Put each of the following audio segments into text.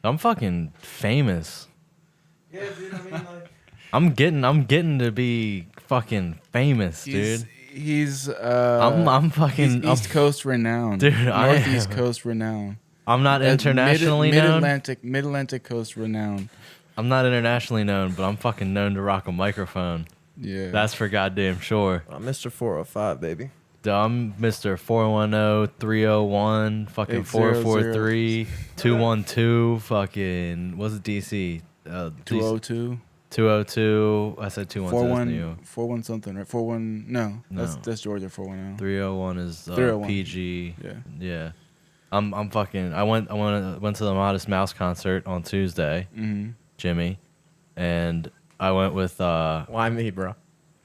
I'm fucking famous. Yeah, dude. I mean, like, I'm getting to be fucking famous, dude. He's I'm fucking he's East Coast renowned, dude. Northeast Coast renowned. I'm not internationally known. Mid Atlantic Coast renowned. I'm not internationally known, but I'm fucking known to rock a microphone. Yeah, That's for goddamn sure. Mr. 405, baby. Dude, I'm Mr. 410-301, fucking 800. 443, 212, fucking, what's it, DC? 202. 202, I said 212. 41 something, right? 41. No, No. that's Georgia 410. 301 is 301. PG. Yeah. Yeah. I'm fucking, I went to the Modest Mouse concert on Tuesday, Mm-hmm. Jimmy, and I went with, Why me, bro?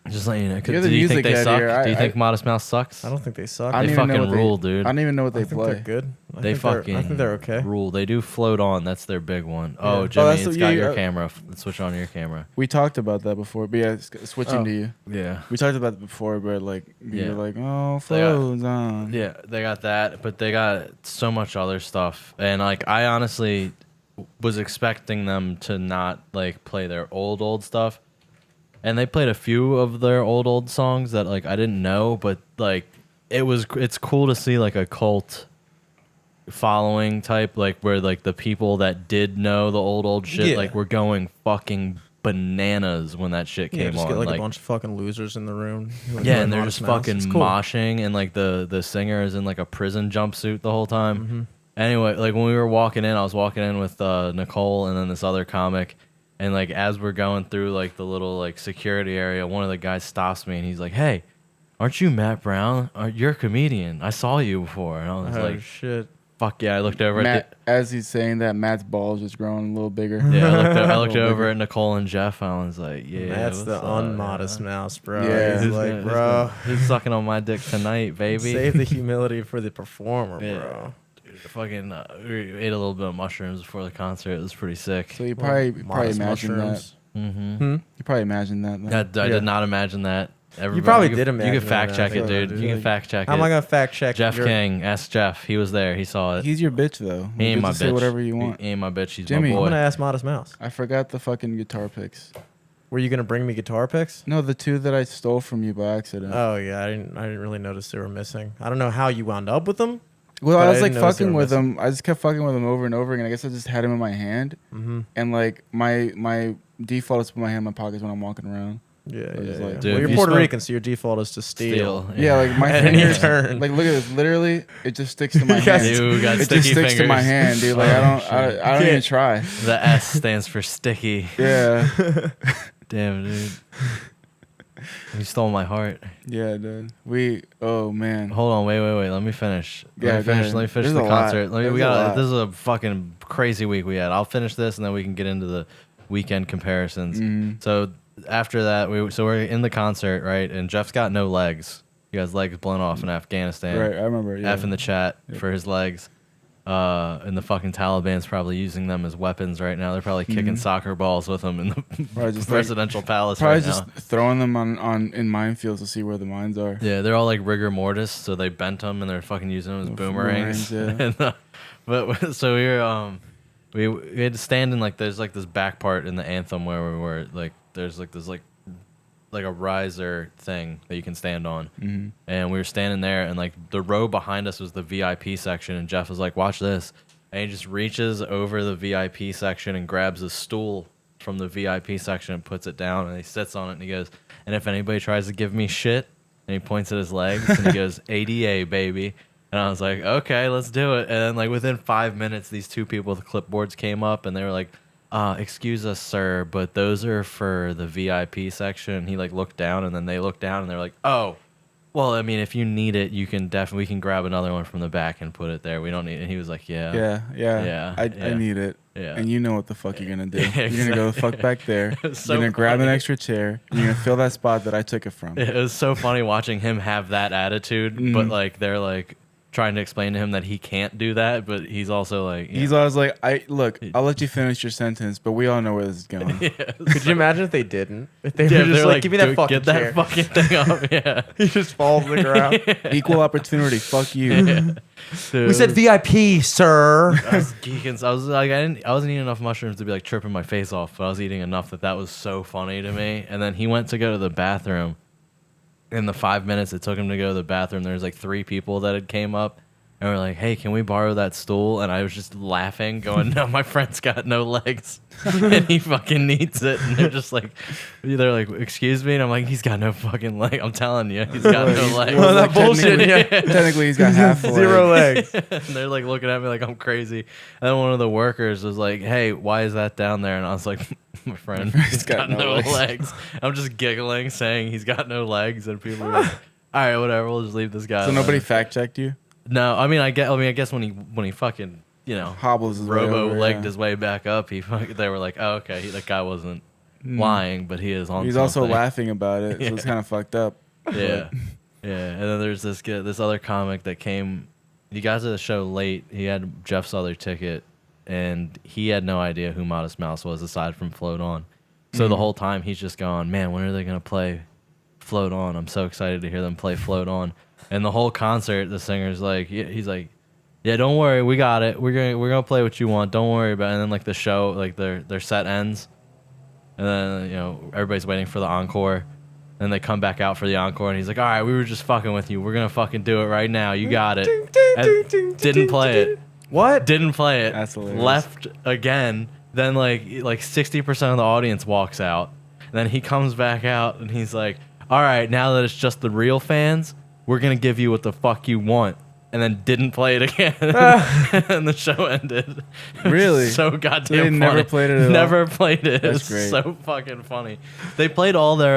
just letting you know, You're the do you think music they head suck? here. Do you think Modest Mouse sucks? I don't think they suck. I don't They even know fucking what rule, dude. I don't even know what I they think play. they're good. I They think they're okay. rule. They do float on. That's their big one. Oh, Yeah. Jimmy, that's it's the- got yeah, your yeah. camera. Let's switch on to your camera. We talked about that before, but yeah, switching Oh. to you. Yeah. We talked about it before, but like Yeah. you're like, oh, They got- flows on. Yeah, they got that, but they got so much other stuff. And like I honestly was expecting them to not like play their old stuff. And they played a few of their old songs that like I didn't know, but like it's cool to see like a cult following type, like where like the people that did know the old shit Yeah. like were going fucking bananas when that shit Yeah, came just on. get like a bunch of fucking losers in the room. who Yeah, enjoy and they're Modest just Mouse. fucking It's cool. moshing, and like the singer is in like a prison jumpsuit the whole time. Mm-hmm. Anyway, like when we were walking in, I was walking in with Nicole and then this other comic, and like as we're going through like the little like security area, one of the guys stops me and he's like, "Hey, aren't you Matt Brown? You're a comedian. I saw you before." And I was Oh like, shit! "Fuck yeah!" I looked over at Matt, as he's saying that, Matt's balls just growing a little bigger. the I looked, I A looked little over bigger. at Nicole and Jeff. I was like, "Yeah, That's what's the up, unmodest yeah?" mouse, bro. Yeah. He's like, bro, who's sucking on my dick tonight, baby? save the humility for the performer, Yeah. bro. Fucking we ate a little bit of mushrooms before the concert. It was pretty sick. So you probably Modest imagine mushrooms. Mm-hmm. Hmm? You probably imagine that. Then. I Yeah. did not imagine that. Everybody, probably you did could- imagine You can fact that, check I it, feel dude. like, You can dude. fact check How am it. I gonna fact check Jeff your- King. Ask Jeff. He was there. He saw it. He's your bitch though. He You ain't get my to bitch. say whatever you want. He ain't my bitch. He's Jimmy. my I'm boy. gonna ask Modest Mouse. I forgot the fucking guitar picks. Were you gonna bring me guitar picks? No, the two that I stole from you by accident. Oh yeah, I didn't really notice they were missing. I don't know how you wound up with them. well, but I I was like didn't notice they fucking were with them. I just kept fucking with them over and over again. I guess I just had them in my hand, Mm-hmm. and like my default is to put my hand in my pockets when I'm walking around. Yeah, I was yeah, like, yeah. Dude, Well, if you're you Puerto smoke- Rican, so your default is to steal. Yeah, like my At any fingers. turn. Like look at this. Literally, it just sticks to my You guys- hand. You got It sticky just sticks to my fingers. hand, dude. Like Oh, I don't shit. even Can't- try. The S stands for sticky. Yeah, Damn, dude. You stole my heart. yeah, dude. Oh man. Hold on, wait. Let me finish. Yeah, go ahead. Let me finish There's the a lot. concert. There's We a got lot. this is a fucking crazy week we had. I'll finish this and then we can get into the weekend comparisons. Mhm. So after that, we're in the concert, right? And Jeff's got no legs. He has legs blown off in Afghanistan. Right, I remember. Yeah. F in the chat Yep. for his legs. And the fucking Taliban's probably using them as weapons right now. They're probably kicking Mhm. soccer balls with them in the Probably just like- presidential palace Probably right just now. throwing them on in minefields to see where the mines are. Yeah, they're all like rigor mortis, so they bent them and they're fucking using them as Oh, boomerangs. boomerangs, yeah. And, but so we were we had to stand in like there's like this back part in the anthem where we were like there's like this like a riser thing that you can stand on. Mm-hmm. And we were standing there, and like the row behind us was the VIP section, and Jeff was like, "Watch this!" And he just reaches over the VIP section and grabs a stool from the VIP section and puts it down, and he sits on it, and he goes, "And if anybody tries to give me shit," and he points at his legs, and he goes, "ADA, baby." And I was like, "Okay, let's do it." And then like within 5 minutes, these two people with clipboards came up, and they were like, "Excuse us, sir, but those are for the VIP section." And he like looked down, and then they looked down, and they're like, "Oh, well, I mean, if you need it, you can we can grab another one from the back and put it there. We don't need it." And he was like, "Yeah, Yeah. I yeah. need it. yeah." And you know what the fuck you're gonna do. Yeah, You're gonna go the fuck exactly. back there. You're So gonna grab an funny. extra chair. And you're gonna fill that spot that I took it from. It was so funny watching him have that attitude, but Mhm. like they're like, trying to explain to him that he can't do that, but he's also like, He's always like, I'll let you finish your sentence, but we all know where this is going. Could you imagine if they didn't? If they yeah, were just they're like, give me that "Dude, fucking get that chair." fucking thing up. Yeah. He just falls to the ground. Equal opportunity. Fuck you. Dude, We said VIP, sir. I was geeking. So I was like, I wasn't eating enough mushrooms to be like tripping my face off, but I was eating enough that was so funny to me. And then he went to go to the bathroom. In the 5 minutes it took him to go to the bathroom, there was like 3 people that had came up and were like, "Hey, can we borrow that stool?" And I was just laughing, going, "No, my friend's got no legs, and he fucking needs it." And they're like, "Excuse me," and I'm like, "He's got no fucking leg. I'm telling you, he's got no legs." Well, that bullshit, yeah. Technically, he's got half a leg. 0 legs. And they're like looking at me like I'm crazy. And then one of the workers was like, "Hey, why is that down there?" And I was like, "My friend, he's got no legs." I'm just giggling, saying he's got no legs, and people are like, "All right, whatever, we'll just leave this guy." So alone." nobody fact checked you? No, I guess when he fucking Hobbles his way robo over, legged yeah. his way back up, they were like, "Oh, okay, that guy wasn't lying, but he is on." He's also something." laughing about it, so it's kind of fucked up. Yeah, yeah. And then there's this other comic that came. He got to the show late. He had Jeff's other ticket, and he had no idea who Modest Mouse was aside from Float On. So the whole time he's just going, "Man, when are they gonna play Float On? I'm so excited to hear them play Float On." And the whole concert, the singer's like, he's like, "Yeah, don't worry, we got it. We're gonna play what you want. Don't worry about it." And then like the show, like their set ends, and then everybody's waiting for the encore. And they come back out for the encore, and he's like, "All right, we were just fucking with you. We're gonna fucking do it right now. You got it." And didn't play it. What? Didn't play it. That's hilarious. Left again. Then like 60% of the audience walks out. And then he comes back out, and he's like, "All right, now that it's just the real fans, we're gonna give you what the fuck you want." And then didn't play it again, and the show ended. Really? So goddamn They funny. never played it at all? Never played it. That's It's great. so fucking funny. They played all the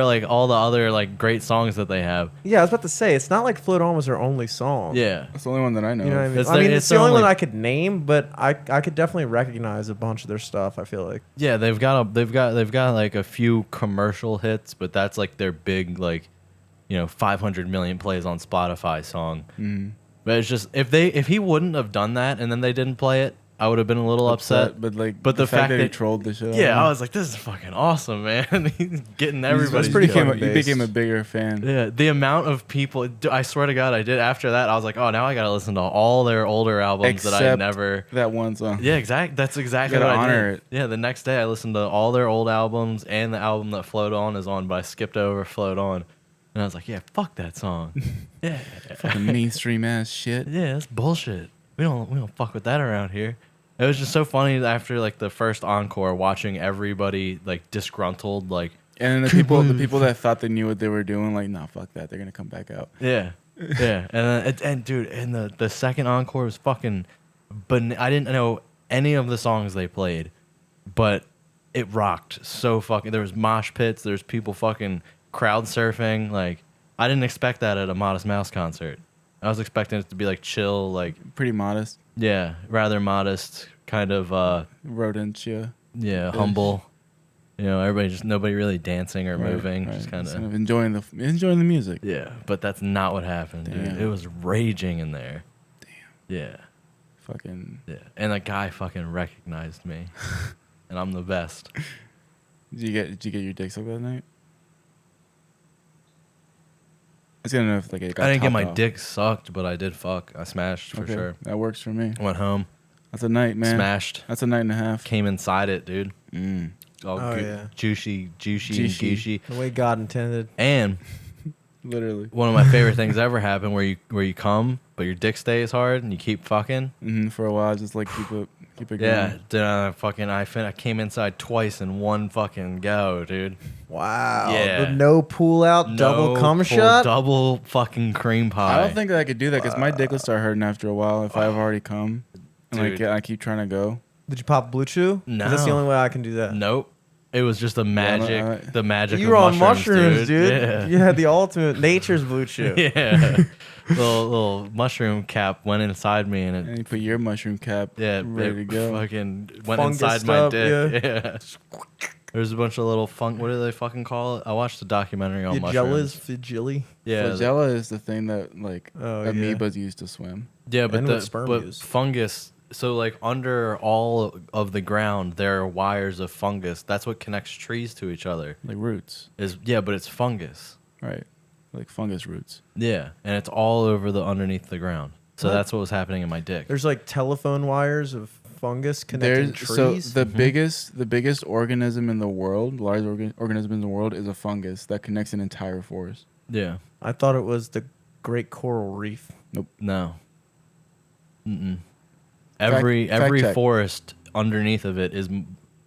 other great songs that they have. Yeah, I was about to say, it's not like Float On was their only song. Yeah. That's the only one that I know. You know what I of. mean? It's I mean, their- it's it's the their only one only- I could name, but I could definitely recognize a bunch of their stuff. I feel like. Yeah, they've got like a few commercial hits, but that's like their big 500 million plays on Spotify song. Mhm. But it's just if he wouldn't have done that and then they didn't play it, I would have been a little upset. But But the fact that he that- trolled the shit. Yeah, I was like, this is fucking awesome, man. He's getting everybody. pretty became fucking you based. became a bigger fan. Yeah, the amount of people. I swear to God, I did. After that, I was like, oh, now I gotta listen to all their older albums that I Except never. That one song. Yeah, That's exactly gotta what I honor did. it. Yeah, the next day I listened to all their old albums and the album that Float On is on, but I skipped over Float On, and I was like, yeah, fuck that song. Yeah, Fucking mainstream ass shit. yeah, that's bullshit. We don't fuck with that around here. It was just so funny after like the first encore, watching everybody like disgruntled, like And then the people that thought they knew what they were doing, like, nah, fuck that. They're gonna come back out. yeah, yeah, and dude, and the second encore was fucking. But I didn't know any of the songs they played, but it rocked so fucking. There was mosh pits. There's people fucking crowd surfing. Like I didn't expect that at a Modest Mouse concert. I was expecting it to be like chill, like Pretty modest. yeah, rather modest, kind of Rodentia. yeah, humble. Nobody really dancing or moving, just kind Kind of of enjoying the music. yeah. But that's not what happened, dude. Damn. It was raging in there. Damn. Yeah. Fucking. Yeah, and the guy fucking recognized me, and I'm the best. Did you get your dick sucked that night? I was gonna know if like it got I didn't get topped my off. dick sucked, but I did fuck. I smashed for Okay, sure. that works for me. Went home, That's a night, man. smashed, That's a night and a half. came inside it, dude. Mm. All Oh, goo- yeah. juicy, and Juicy. gooshy. The way God intended. And Literally. one of my favorite things ever happened where you come, but your dick stays hard and you keep fucking. For a while, just like keep it Yeah, going. then I came inside twice in one fucking go, dude. Wow. Yeah. The no pull out double No cum full shot. double fucking cream pie. I don't think that I could do that because my dick will start hurting after a while if I've already come. And like Dude. I keep trying to go. Did you pop Blue Chew? 'Cause that's the No. only way I can do that. Nope. It was just the magic, I- the magic. You of were on mushrooms, mushrooms, dude. Yeah. You had the ultimate nature's Blue Chew. Yeah. little mushroom cap went inside me, and And it you put your mushroom cap ready ready to go. fucking went Fungused inside my up, dick. Yeah. There's a bunch of little what do they fucking call it? I watched the documentary on Flagellas, mushrooms. flagilli. Yeah. Flagella is the thing that like Oh, yeah. amoebas use to swim. Yeah, but And what sperm but use. fungus. So like under all of the ground, there are wires of fungus. That's what connects trees to each other. Like roots, But it's fungus. right? Like fungus roots. Yeah, and it's all over the underneath the ground. So What? that's what was happening in my dick. There's like telephone wires of fungus connecting trees. So the biggest organism in the world, largest organism in the world, is a fungus that connects an entire forest. Yeah. I thought it was the Great Coral Reef. No. Mm-mm. Fact Every check. forest underneath of it is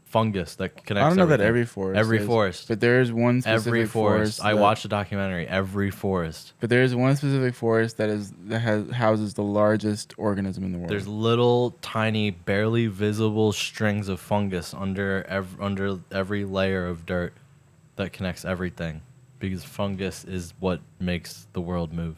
fungus that connects. I don't know that everything. every forest. Every is, forest. but there is one specific Every forest. I that- watched the documentary. Every forest. But there is one specific forest that houses the largest organism in the world. There's little, tiny, barely visible strings of fungus under every layer of dirt that connects everything, because fungus is what makes the world move.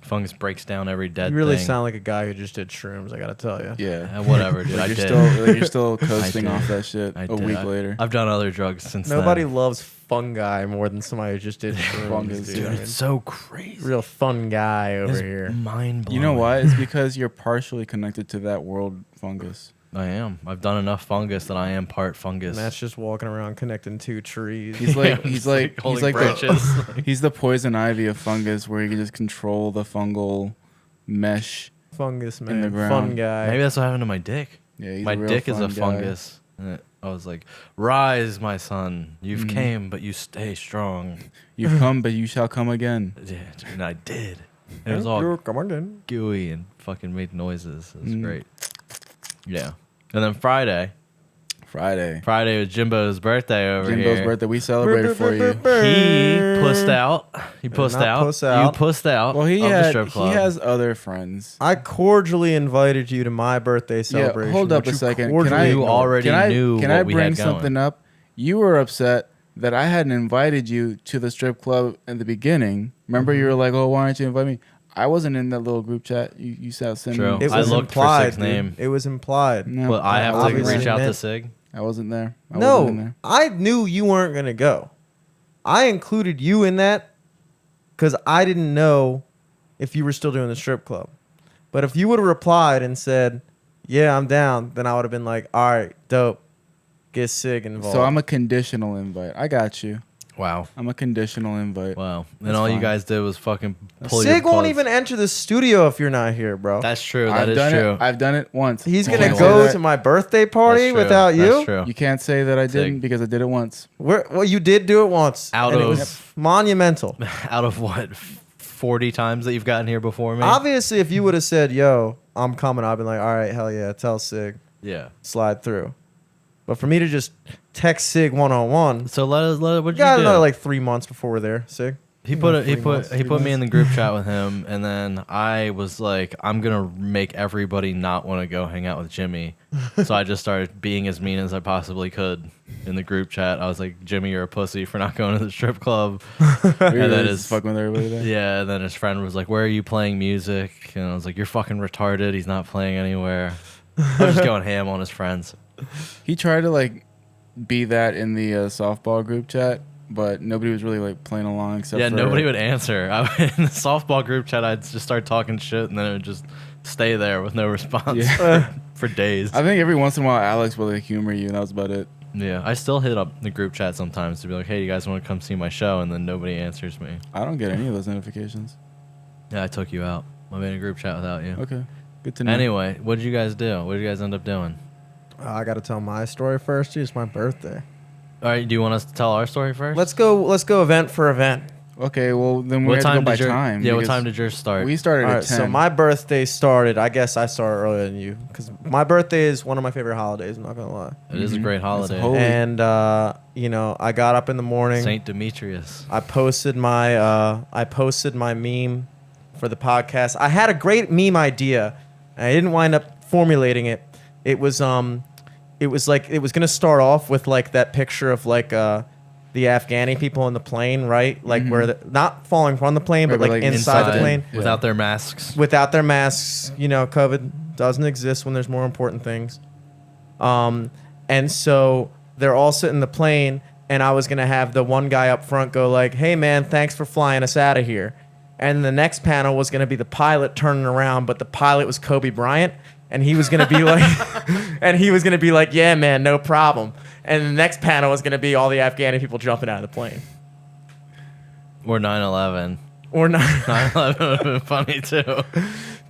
Fungus breaks down every dead You really thing. sound like a guy who just did shrooms. I gotta tell you. yeah. Whatever, dude. I Like did. you're still coasting did. off that shit I a did. week later. I've done other drugs since Nobody then. loves fungi more than somebody who just did shrooms, Fungus, dude. dude. I mean, It's so crazy. real fun guy over It's here. mind blowing. You know why? It's because you're partially connected to that world fungus. I am. I've done enough fungus that I am part fungus. Matt's just walking around connecting two trees. He's like he's like holding he's like branches. he's the poison ivy of fungus, where he can just control the fungal mesh. fungus, in man. the ground. Fun guy. Maybe that's what happened to my dick. Yeah, he's My a real dick is a fun guy. fungus. And I was like, "Rise, my son. You've Mhm. came, but you stay strong." You've come, but you shall come again. Yeah, and I did. It was all Come on in. gooey and fucking made noises. It was Mm. great. Yeah. And then Friday Friday, was Jimbo's birthday over Jimbo's here. birthday. We celebrated for you. He pussed out. He pussed not out. puss out. You pussed out. Well, of the strip club. has other friends. I cordially invited you to my birthday celebration. Yeah, hold up which a you second. Can cordially I, You ignored. already knew Can what I we bring had going. something up? You were upset that I hadn't invited you to the strip club in the beginning. Remember, you were like, "Oh, why aren't you invite me?" I wasn't in that little group chat. You said send True. me. It I was looked for implied. Sig's dude. name. It was implied. No, Well, I have to obviously reach out to meant- Sig. I wasn't there. I wasn't in No, there. I knew you weren't gonna go. I included you in that because I didn't know if you were still doing the strip club. But if you would have replied and said, "Yeah, I'm down," then I would have been like, "All right, dope. Get Sig involved." So I'm a conditional invite. I got you. Wow. I'm a conditional invite. Wow. And That's all you fine. guys did was fucking pull your Sig won't plugs. even enter the studio if you're not here, bro. That's true. That I've is done true. it. I've done it once. He's You gonna can't go say that. to my birthday party That's true. without you. That's true. You can't say that I Sig. didn't because I did it once. Well, you did do it once. Out and of- it was monumental. Out of what, 40 times that you've gotten here before me? Obviously, if you would have said, "Yo, I'm coming," I'd been like, "All right, hell yeah, tell Sig, Yeah. slide through." But for me to just text Sig 1-on-1, So what'd we you got do? another like 3 months before we're there. Sig. He put Like he 3 put months, he 3 put me months. in the group chat with him, and then I was like, I'm gonna make everybody not want to go hang out with Jimmy. So I just started being as mean as I possibly could in the group chat. I was like, Jimmy, you're a pussy for not going to the strip club. And then then his- fucking with everybody there. Yeah, and then his friend was like, where are you playing music? And I was like, you're fucking retarded. He's not playing anywhere. I was just going ham on his friends. He tried to like be that in the softball group chat, but nobody was really like playing along except Yeah, for nobody would answer. In the softball group chat, I'd just start talking shit, and then it would just stay there with no response Yeah. for days. I think every once in a while Alex would like humor you, and that was about it. Yeah, I still hit up the group chat sometimes to be like, hey, you guys want to come see my show? And then nobody answers me. I don't get any of those notifications. Yeah, I took you out. I made a group chat without you. Okay, good to know. Anyway, what did you guys do? What did you guys end up doing? I got to tell my story first. It's my birthday. All right, do you want us to tell our story first? Let's go event for event. Okay, well then we What have to go time by did your time. Yeah, what because time did yours start? we started All at right, 10? so my birthday started. I guess I started earlier than you because my birthday is one of my favorite holidays. I'm not gonna lie. It is a Mhm. great It's holiday. holy. And I got up in the morning. Saint Demetrius. I posted my meme for the podcast. I had a great meme idea, and I didn't wind up formulating it. It was like it was gonna start off with like that picture of like the Afghani people on the plane, right? Like where not falling from the plane, but Right, like but, like, inside the plane Yeah. Without their masks. without their masks. You know, COVID doesn't exist when there's more important things. And so they're all sitting in the plane, and I was gonna have the one guy up front go like, "Hey man, thanks for flying us out of here," And the next panel was going to be the pilot turning around, but the pilot was Kobe Bryant, and he was going to be like, yeah, man, no problem. And the next panel was going to be all the Afghani people jumping out of the plane. Or 9/11. Or not. 9/11 would have been funny too.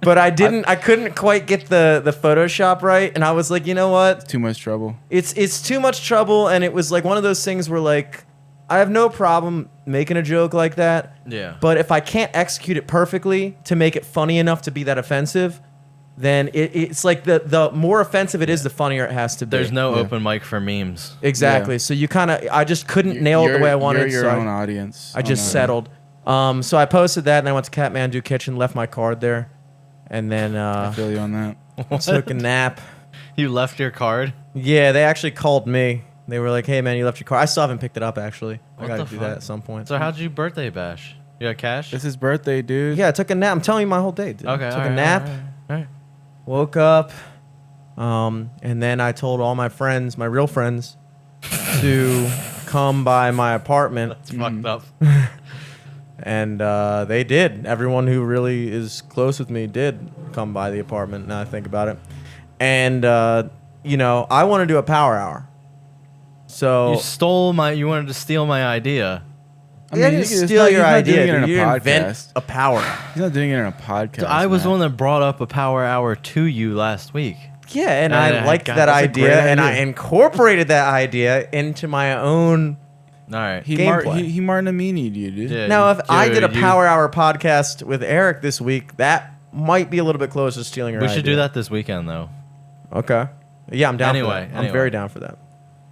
But I couldn't quite get the Photoshop right, and I was like, you know what? Too much trouble. It's too much trouble, and it was like one of those things where like I have no problem making a joke like that. Yeah. But if I can't execute it perfectly to make it funny enough to be that offensive, then it's like the more offensive it is, the funnier it has to be. There's no Yeah. open mic for memes. Exactly. Yeah. So you kind of I just couldn't nail it the way I wanted. You're your so own audience. I just settled. So I posted that, and I went to Kathmandu Kitchen, left my card there, and then I feel you on that. took a nap. You left your card? Yeah, they actually called me. They were like, "Hey, man, you left your car." I still haven't picked it up, actually. I What got to the do fuck? that at some point. So how'd you birthday bash? You got cash? It's his birthday, dude. Yeah, I took a nap. I'm telling you my whole day, dude. Okay. Took all a right, nap, all right. woke up, and then I told all my friends, my real friends, to come by my apartment, It's fucked up. and they did. Everyone who really is close with me did come by the apartment, now I think about it. And, I want to do a power hour. So... You wanted to steal my idea. I Yeah, I mean, didn't it's steal not- your he's not idea. doing it in Dude. a You didn't invent podcast. a power hour. He's not doing it in a podcast. I was the Matt. one that brought up a power hour to you last week. Yeah, and And I I liked got- that that's a idea, great and I idea. incorporated that idea into my own. All right. He gameplay. he Martin Amini'd you, dude. Yeah, Now, if I did a you- power hour podcast with Eric this week, that might be a little bit closer to stealing your We idea. should do that this weekend, though. Okay. Yeah, I'm down for Anyway, that. I'm anyway. very down for that.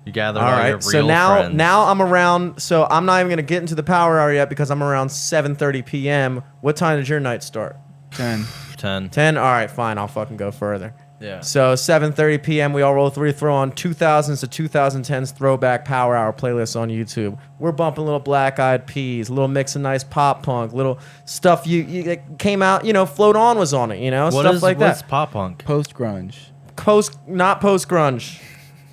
You gather All all your right. real So now, friends. I'm around. So I'm not even gonna get into the power hour yet because I'm around 7:30 p.m. What time does your night start? 10. 10. 10. All right, fine. I'll fucking go further. Yeah. So 7:30 p.m. we all roll through, throw on 2000s to 2010s throwback power hour playlists on YouTube. We're bumping little Black Eyed Peas, a little mix of nice pop punk, little stuff you that came out. Float On was on it. Stuff like what's that. pop punk? Post grunge. Not post grunge,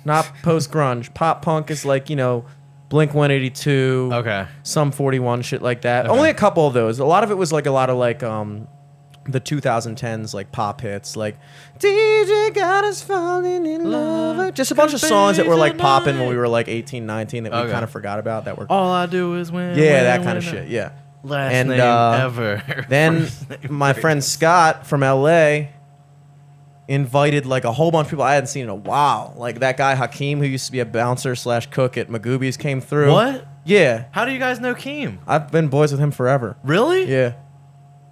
not post grunge. Pop punk is like Blink 182. Okay. Some 41 shit like that. Okay. Only a couple of those. A lot of it was like a lot of like the 2010s like pop hits like DJ got us falling in love. Just a bunch of songs that were like popping when we were like 18, 19 that we Okay. kind of forgot about that were All I do is win. yeah, win, that kind win, of shit. Yeah. Last And, name ever. Then First name my first. friend Scott from LA invited like a whole bunch of people I hadn't seen in a while. Like that guy Hakeem who used to be a bouncer / cook at Magoobies came through. What? Yeah. How do you guys know Keem? I've been boys with him forever. Really? Yeah.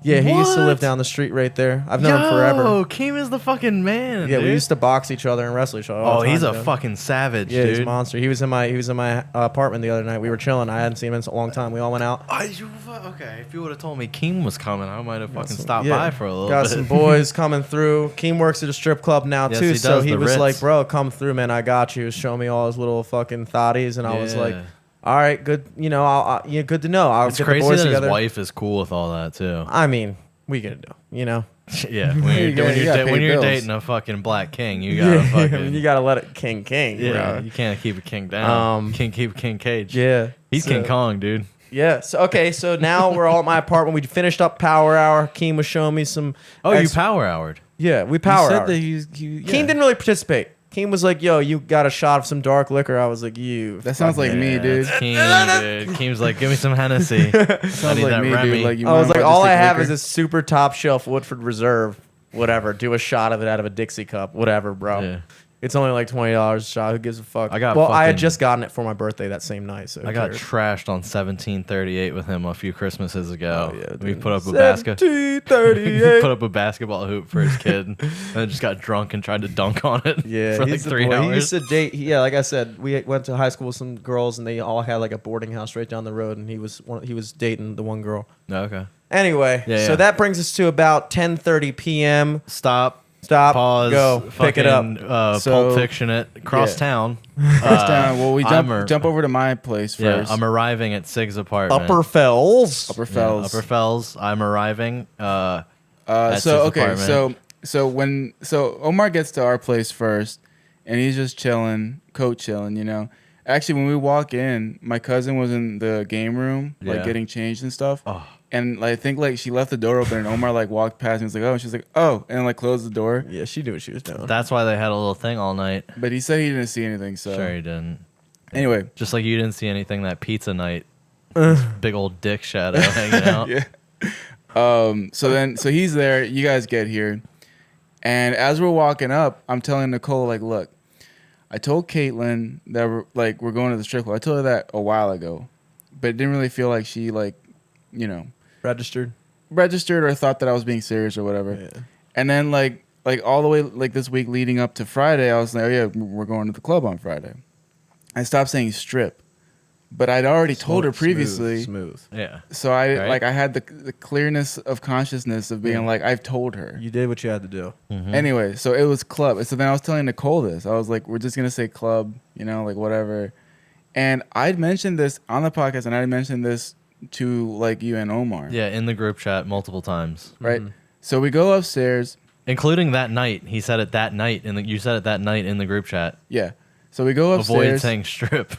Yeah, he used to live What? down the street right there. I've known him forever. Keem is the fucking man. Yeah, dude. we used to box each other and wrestle each other. all Oh, the he's time, a dude. fucking savage, Yeah, he's a dude. monster. He was in my apartment the other night. We were chilling. I hadn't seen him in a long time. We all went out. Okay, if you would have told me Keem was coming, I might have fucking Some- stopped yeah. by for a little Got bit. some boys coming through. Keem works at a strip club now Yes, too, he so does, he the was Ritz. like, "Bro, come through, man. I got you." Show me all his little fucking thotties, and I was like, Yeah. "All right, good. Good to know. I'll It's get crazy the boys that together." his wife is cool with all that too. I mean, we get it, Yeah, You gotta when pay you're bills. dating a fucking black king, you gotta Yeah, fucking you gotta let it king, yeah. bro. You can't keep a king down. You can't keep a king caged. Yeah, he's so- King Kong, dude. Yeah. So now we're all at my apartment. We finished up power hour. Keem was showing me some. Oh, you power houred. Yeah, we He power said hour. that yeah. Keem didn't really participate. Keem was like, "Yo, you got a shot of some dark liquor." I was like, "You." That sounds like me, dude. That's Keem, dude. Keem's like, give me some Hennessy. I Sounds need like that me, Remy. dude. Like you I was might like, as well all just I take have liquor. is a super top shelf Woodford Reserve, whatever. Do a shot of it out of a Dixie cup, whatever, bro. Yeah. It's only like $20 a shot. Who gives a fuck? I got Well, I had fucking- just gotten it for my birthday that same night. So who I got cares? trashed on 1738 with him a few Christmases ago. Oh, yeah, we dude. put up a basket. 1738. Put up a basketball hoop for his kid, and then just got drunk and tried to dunk on it. Yeah, for like he's the 3 boy. hours. He used to date. Yeah, like I said, we went to high school with some girls, and they all had like a boarding house right down the road, and he was dating the one girl. Okay. Anyway, Yeah, so yeah. that brings us to about 10:30 p.m. Stop. Stop. Pause. Go. Pick it up. Fucking, So- Pulp Fiction it. Cross Yeah. town. First time. Well, we I'm jump over to my place Yeah, first. I'm arriving at Sig's apartment. Upper Fells. Upper Yeah, Fells. Upper Fells. I'm arriving. That's So his okay, apartment. so Omar gets to our place first, and he's just chilling, coat chilling, you know. Actually, when we walk in, my cousin was in the game room, Yeah. like getting changed and stuff. Oh. And I think like she left the door open, and Omar like walked past and was like, "Oh," and she's like, "Oh," and like closed the door. Yeah, she knew what she was doing. That's why they had a little thing all night. But he said he didn't see anything. So Sure, he didn't. anyway, Just like you didn't see anything that pizza night. Big old dick shadow hanging out. yeah. So he's there. You guys get here, and as we're walking up, I'm telling Nicole like, "Look, I told Caitlin that we're going to the strip club. I told her that a while ago, but it didn't really feel like she like, you know, Registered. registered or thought that I was being serious or whatever." Yeah. And then like all the way like this week leading up to Friday, I was like, "Oh yeah, we're going to the club on Friday." I stopped saying strip, but I'd already told her previously. Smooth. Yeah. So I Right? like I had the clearness of consciousness of being Yeah. like I've told her. You did what you had to do. Mhm. Anyway, so it was club. So then I was telling Nicole this. I was like, we're just gonna say club, you know, like whatever. And I'd mentioned this on the podcast, and I mentioned this to like you and Omar. Yeah, in the group chat multiple times. Right. Mhm. So we go upstairs. Including that night. He said it that night you said it that night in the group chat. Yeah. So we go Avoid upstairs. saying strip.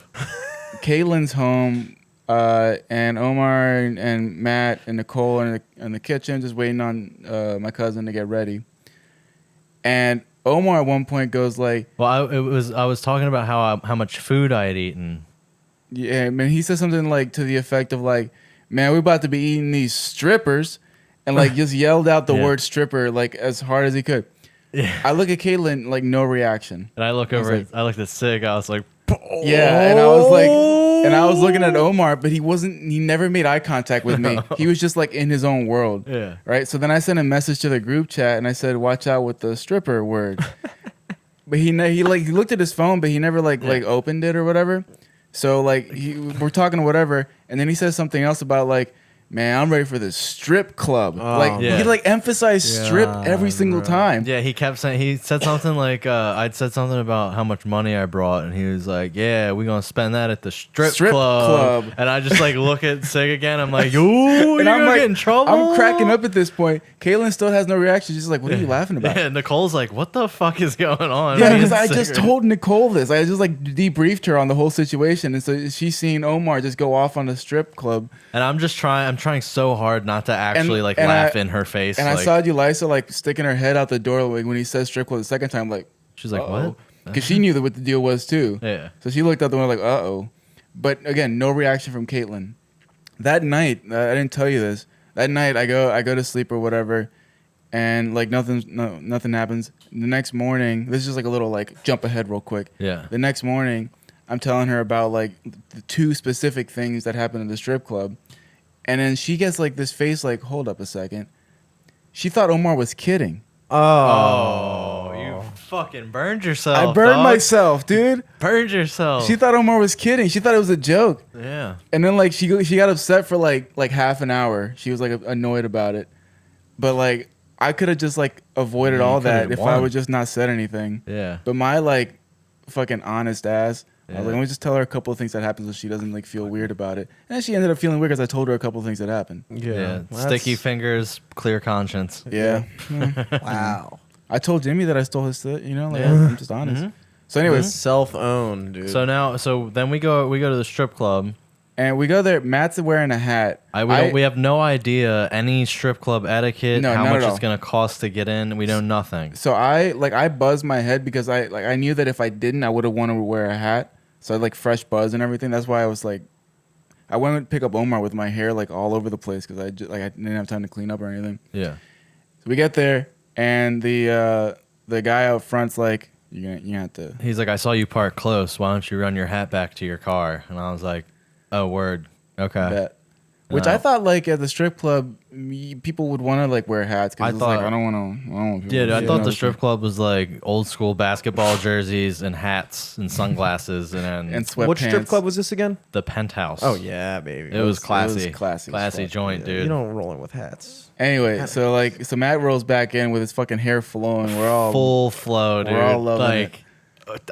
Caitlin's home, and Omar and Matt and Nicole are in the kitchen just waiting on my cousin to get ready. And Omar at one point goes like, Well, I was talking about how much food I had eaten. yeah, man, he said something like to the effect of like, "Man, we're about to be eating these strippers," and like just yelled out the Yeah. word stripper like as hard as he could. Yeah. I look at Caitlin, like no reaction. And I look I was over. like- I looked at Sig. I was like, Yeah, and I was like, and I was looking at Omar, but he never made eye contact with me. He was just like in his own world. yeah. Right. So then I sent a message to the group chat and I said, "Watch out with the stripper word." But he looked at his phone, but he never like opened it or whatever. So like we're talking whatever, and then he says something else about like, "Man, I'm ready for the strip club." Oh, like yeah. he like emphasized strip every single bro. time. Yeah, he kept saying, he said something like, I'd said something about how much money I brought, and he was like, yeah, we're going to spend that at the strip club. And I just like look at Sig again. I'm like, ooh, you're going to get in trouble. I'm cracking up at this point. Caitlin still has no reaction. She's just like, "What are you laughing about?" Yeah, Nicole's like, what the fuck is going on? Yeah, Me because and I Sig just are- told Nicole this. I just like debriefed her on the whole situation, and so she's seen Omar just go off on the strip club. And I'm trying so hard not to actually like and laugh I- in her face. And like, I saw Julissa like sticking her head out the door like, when he says strip club the second time, like she's like, what? Because she knew that what the deal was too. Yeah. So she looked out the window like, "Uh-oh." But again, no reaction from Caitlin. That night, I didn't tell you this. That night, I go to sleep or whatever, and like nothing happens. The next morning, this is just like a little like jump ahead real quick. Yeah. The next morning, I'm telling her about like the two specific things that happened at the strip club, and then she gets like this face like, "Hold up a second." She thought Omar was kidding. Oh, you fucking burned yourself. I burned dog. myself, dude. Burned yourself. She thought Omar was kidding. She thought it was a joke. Yeah. And then like she got upset for like half an hour. She was like annoyed about it. But like I could have just like avoided Yeah, you all that could've if I won. would just not said anything. Yeah. But my like fucking honest ass, I was Yeah. like, let me just tell her a couple of things that happened so she doesn't like feel weird about it. And then she ended up feeling weird because I told her a couple of things that happened. Yeah. That's- Sticky fingers, clear conscience. Yeah. Wow. I told Jimmy that I stole his shit, you know, like Yeah. I'm just honest. Mhm. So anyways, Self-owned, dude. So then we go to the strip club. and we go there, Matt's wearing a hat. We have no idea any strip club etiquette, No, how not much at it's all. gonna cost to get in. We know nothing. So I buzzed my head because I knew that if I didn't, I would have wanted to wear a hat. So I had like fresh buzz and everything. That's why I was like, I went to pick up Omar with my hair like all over the place because I didn't have time to clean up or anything. Yeah. So we get there and the guy out front's like, you have to. He's like, I saw you park close. Why don't you run your hat back to your car? And I was like, oh, word. Okay. Bet. Which No. I thought like at the strip club, people would want to like wear hats I because like thought- I don't want people Yeah, to I see thought it. the strip club was like old school basketball jerseys and hats and sunglasses and and sweatpants. What strip club was this again? the penthouse. Oh yeah, baby. It was classy. classy as fuck. joint, Yeah, dude. You don't roll in with hats. Anyway, so Matt rolls back in with his fucking hair flowing. We're all Full flow, dude. we're all loving like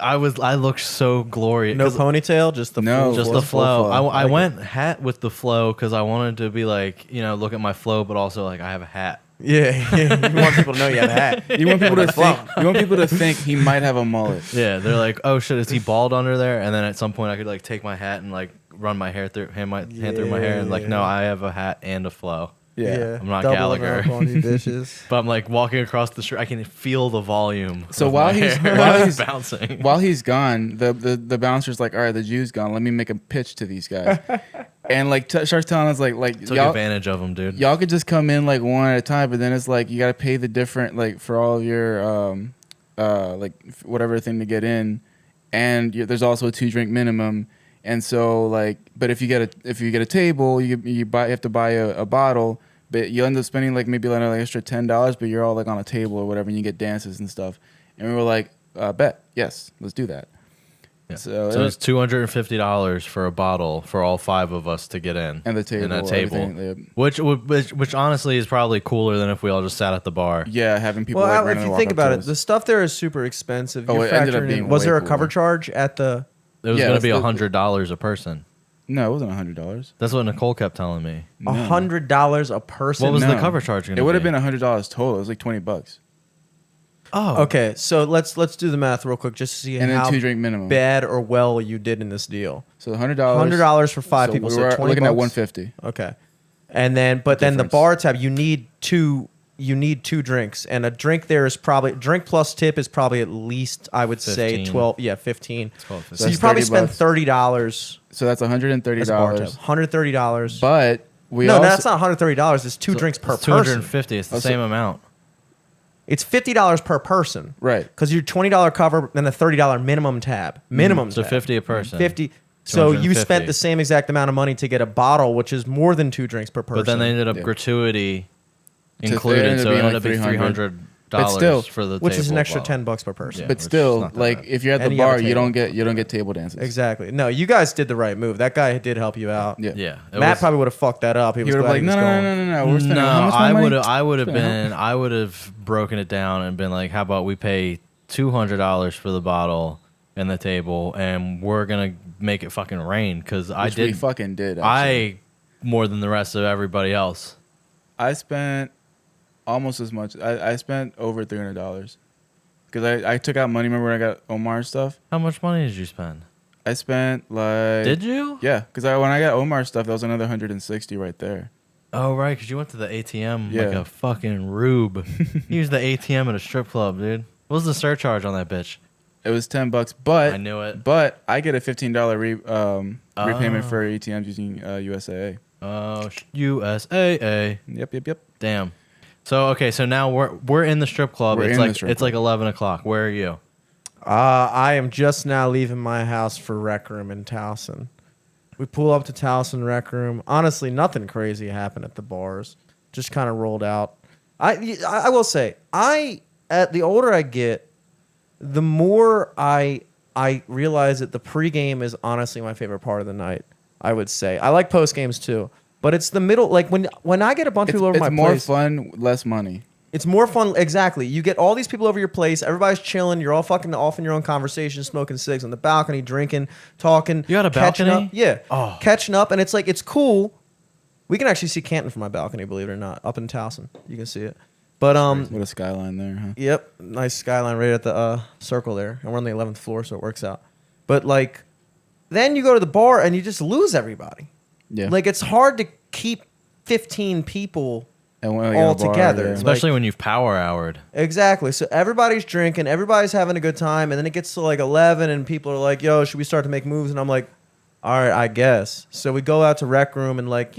I looked so glorious. No 'cause- ponytail, just the No, full just full- the flow. flow. I I like went hat with the flow because I wanted to be like, look at my flow, but also like I have a hat. Yeah, you want people to know you have a hat. You want people to think. You want people to think he might have a mullet. Yeah, they're like, oh shit, is he bald under there? And then at some point I could like take my hat and like run my hair through hand through my hair and like, no, Yeah. I have a hat and a flow. Yeah. I'm not doubling Gallagher. up on you bitches. But I'm like walking across the street. I can feel the volume. So of while my he's- hair while he's- bouncing. While he's gone, the bouncer's like, all right, the Jew's gone. Let me make a pitch to these guys. And like starts telling us like Took y'all, advantage of him, dude. y'all could just come in like one at a time, but then it's like you got to pay the different like for all of your like whatever thing to get in, and there's also a 2-drink minimum. And so like, but if you get a table, you have to buy a bottle, but you end up spending like maybe like an extra $10, but you're all like on a table or whatever, and you get dances and stuff. And we were like, bet, yes, let's do that. Yeah. So So it's $250 for a bottle for all 5 of us to get in. And the table, And a table. everything, Which honestly is probably cooler than if we all just sat at the bar. yeah, having people. Well, like, if randomly you walk think up about to it, us. the stuff there is super expensive. Oh, You're it ended up factoring being in- was way there a cooler. cover charge at the? It was Yeah, going to that's be the- $100 a person. No, it wasn't $100. That's what Nicole kept telling me. $100 a person. What was the No. cover charge going to be? It would have been $100 total. It was like $20, Oh. Okay, so let's do the math real quick just to see and then how 2-drink minimum. bad or well you did in this deal. So $100. $100 for 5 so people, We so were 20 looking at bucks? $150. Okay, and then the Difference. bar tab you need two drinks, and a drink there is probably drink plus tip is probably at least I would say 15. 12, yeah, 15. call it So 15. you probably spend $30. $30 So that's $130. as a bar tab. $130. But we no, also that's not $130. It's 2 drinks per It's person. $250. It's the Oh, so- same amount. It's $50 per person. right. Because your $20 cover and a $30 minimum tab. Minimum So tab. 50 a person. 50. So you 250. spent the same exact amount of money to get a bottle, which is more than 2 drinks per person. But then they ended up Yeah. gratuity it included, ended up so it being ended like up being $300. $300 still, for the which table is an extra bottle. $10 per person. Yeah. But which is still, not that like bad. if you're at the And you have a bar, you table. don't get table dances. Exactly. No, you guys did the right move. That guy did help you out. Yeah. Yeah. it Matt was- probably would have fucked that up. He He was would have glad like, he was no, going. no. We're spending No, how much I more would money? have Spending how- been I would have broken it down and been like, how about we pay $200 for the bottle and the table, and we're gonna make it fucking rain because I Which we did. fucking did. Actually. I more than the rest of everybody else. I spent almost as much. I spent over $300 because I took out money. Remember when I got Omar stuff? How much money did you spend? I spent like. Did you? Yeah, because when I got Omar stuff, that was another 160 right there. Oh right, because you went to the ATM like Yeah. a fucking rube. You used the ATM at a strip club, dude. What was the surcharge on that bitch? It was $10, but I knew it. But I get a $15 repayment Oh. for ATMs using USAA. Oh, USAA. Yep. Damn. So okay, so now we're in the strip club. We're It's in the like strip it's like 11 o'clock. Where are you? I am just now leaving my house for Rec Room in Towson. We pull up to Towson Rec Room. Honestly, nothing crazy happened at the bars. Just kind of rolled out. I will say, the older I get, the more I realize that the pregame is honestly my favorite part of the night. I would say I like post games too, but it's the middle. Like when I get a bunch of people over It's my more place, fun, less money. it's more fun. Exactly. You get all these people over your place. Everybody's chilling. You're all fucking off in your own conversation, smoking cigs on the balcony, drinking, talking. You got a catching balcony? Up. Yeah. Oh. Catching up, and it's like it's cool. We can actually see Canton from my balcony, believe it or not, up in Towson. You can see it. But What a skyline there, huh? yep, nice skyline right at the circle there, and we're on the 11th floor, so it works out. But like, then you go to the bar and you just lose everybody. Yeah. Like it's hard to keep 15 people. And when, all a bar, together. yeah. Especially when you've power houred. Exactly. So everybody's drinking, everybody's having a good time, and then it gets to like 11, and people are like, "Yo, should we start to make moves?" And I'm like, "All right, I guess." So we go out to Rec Room and like,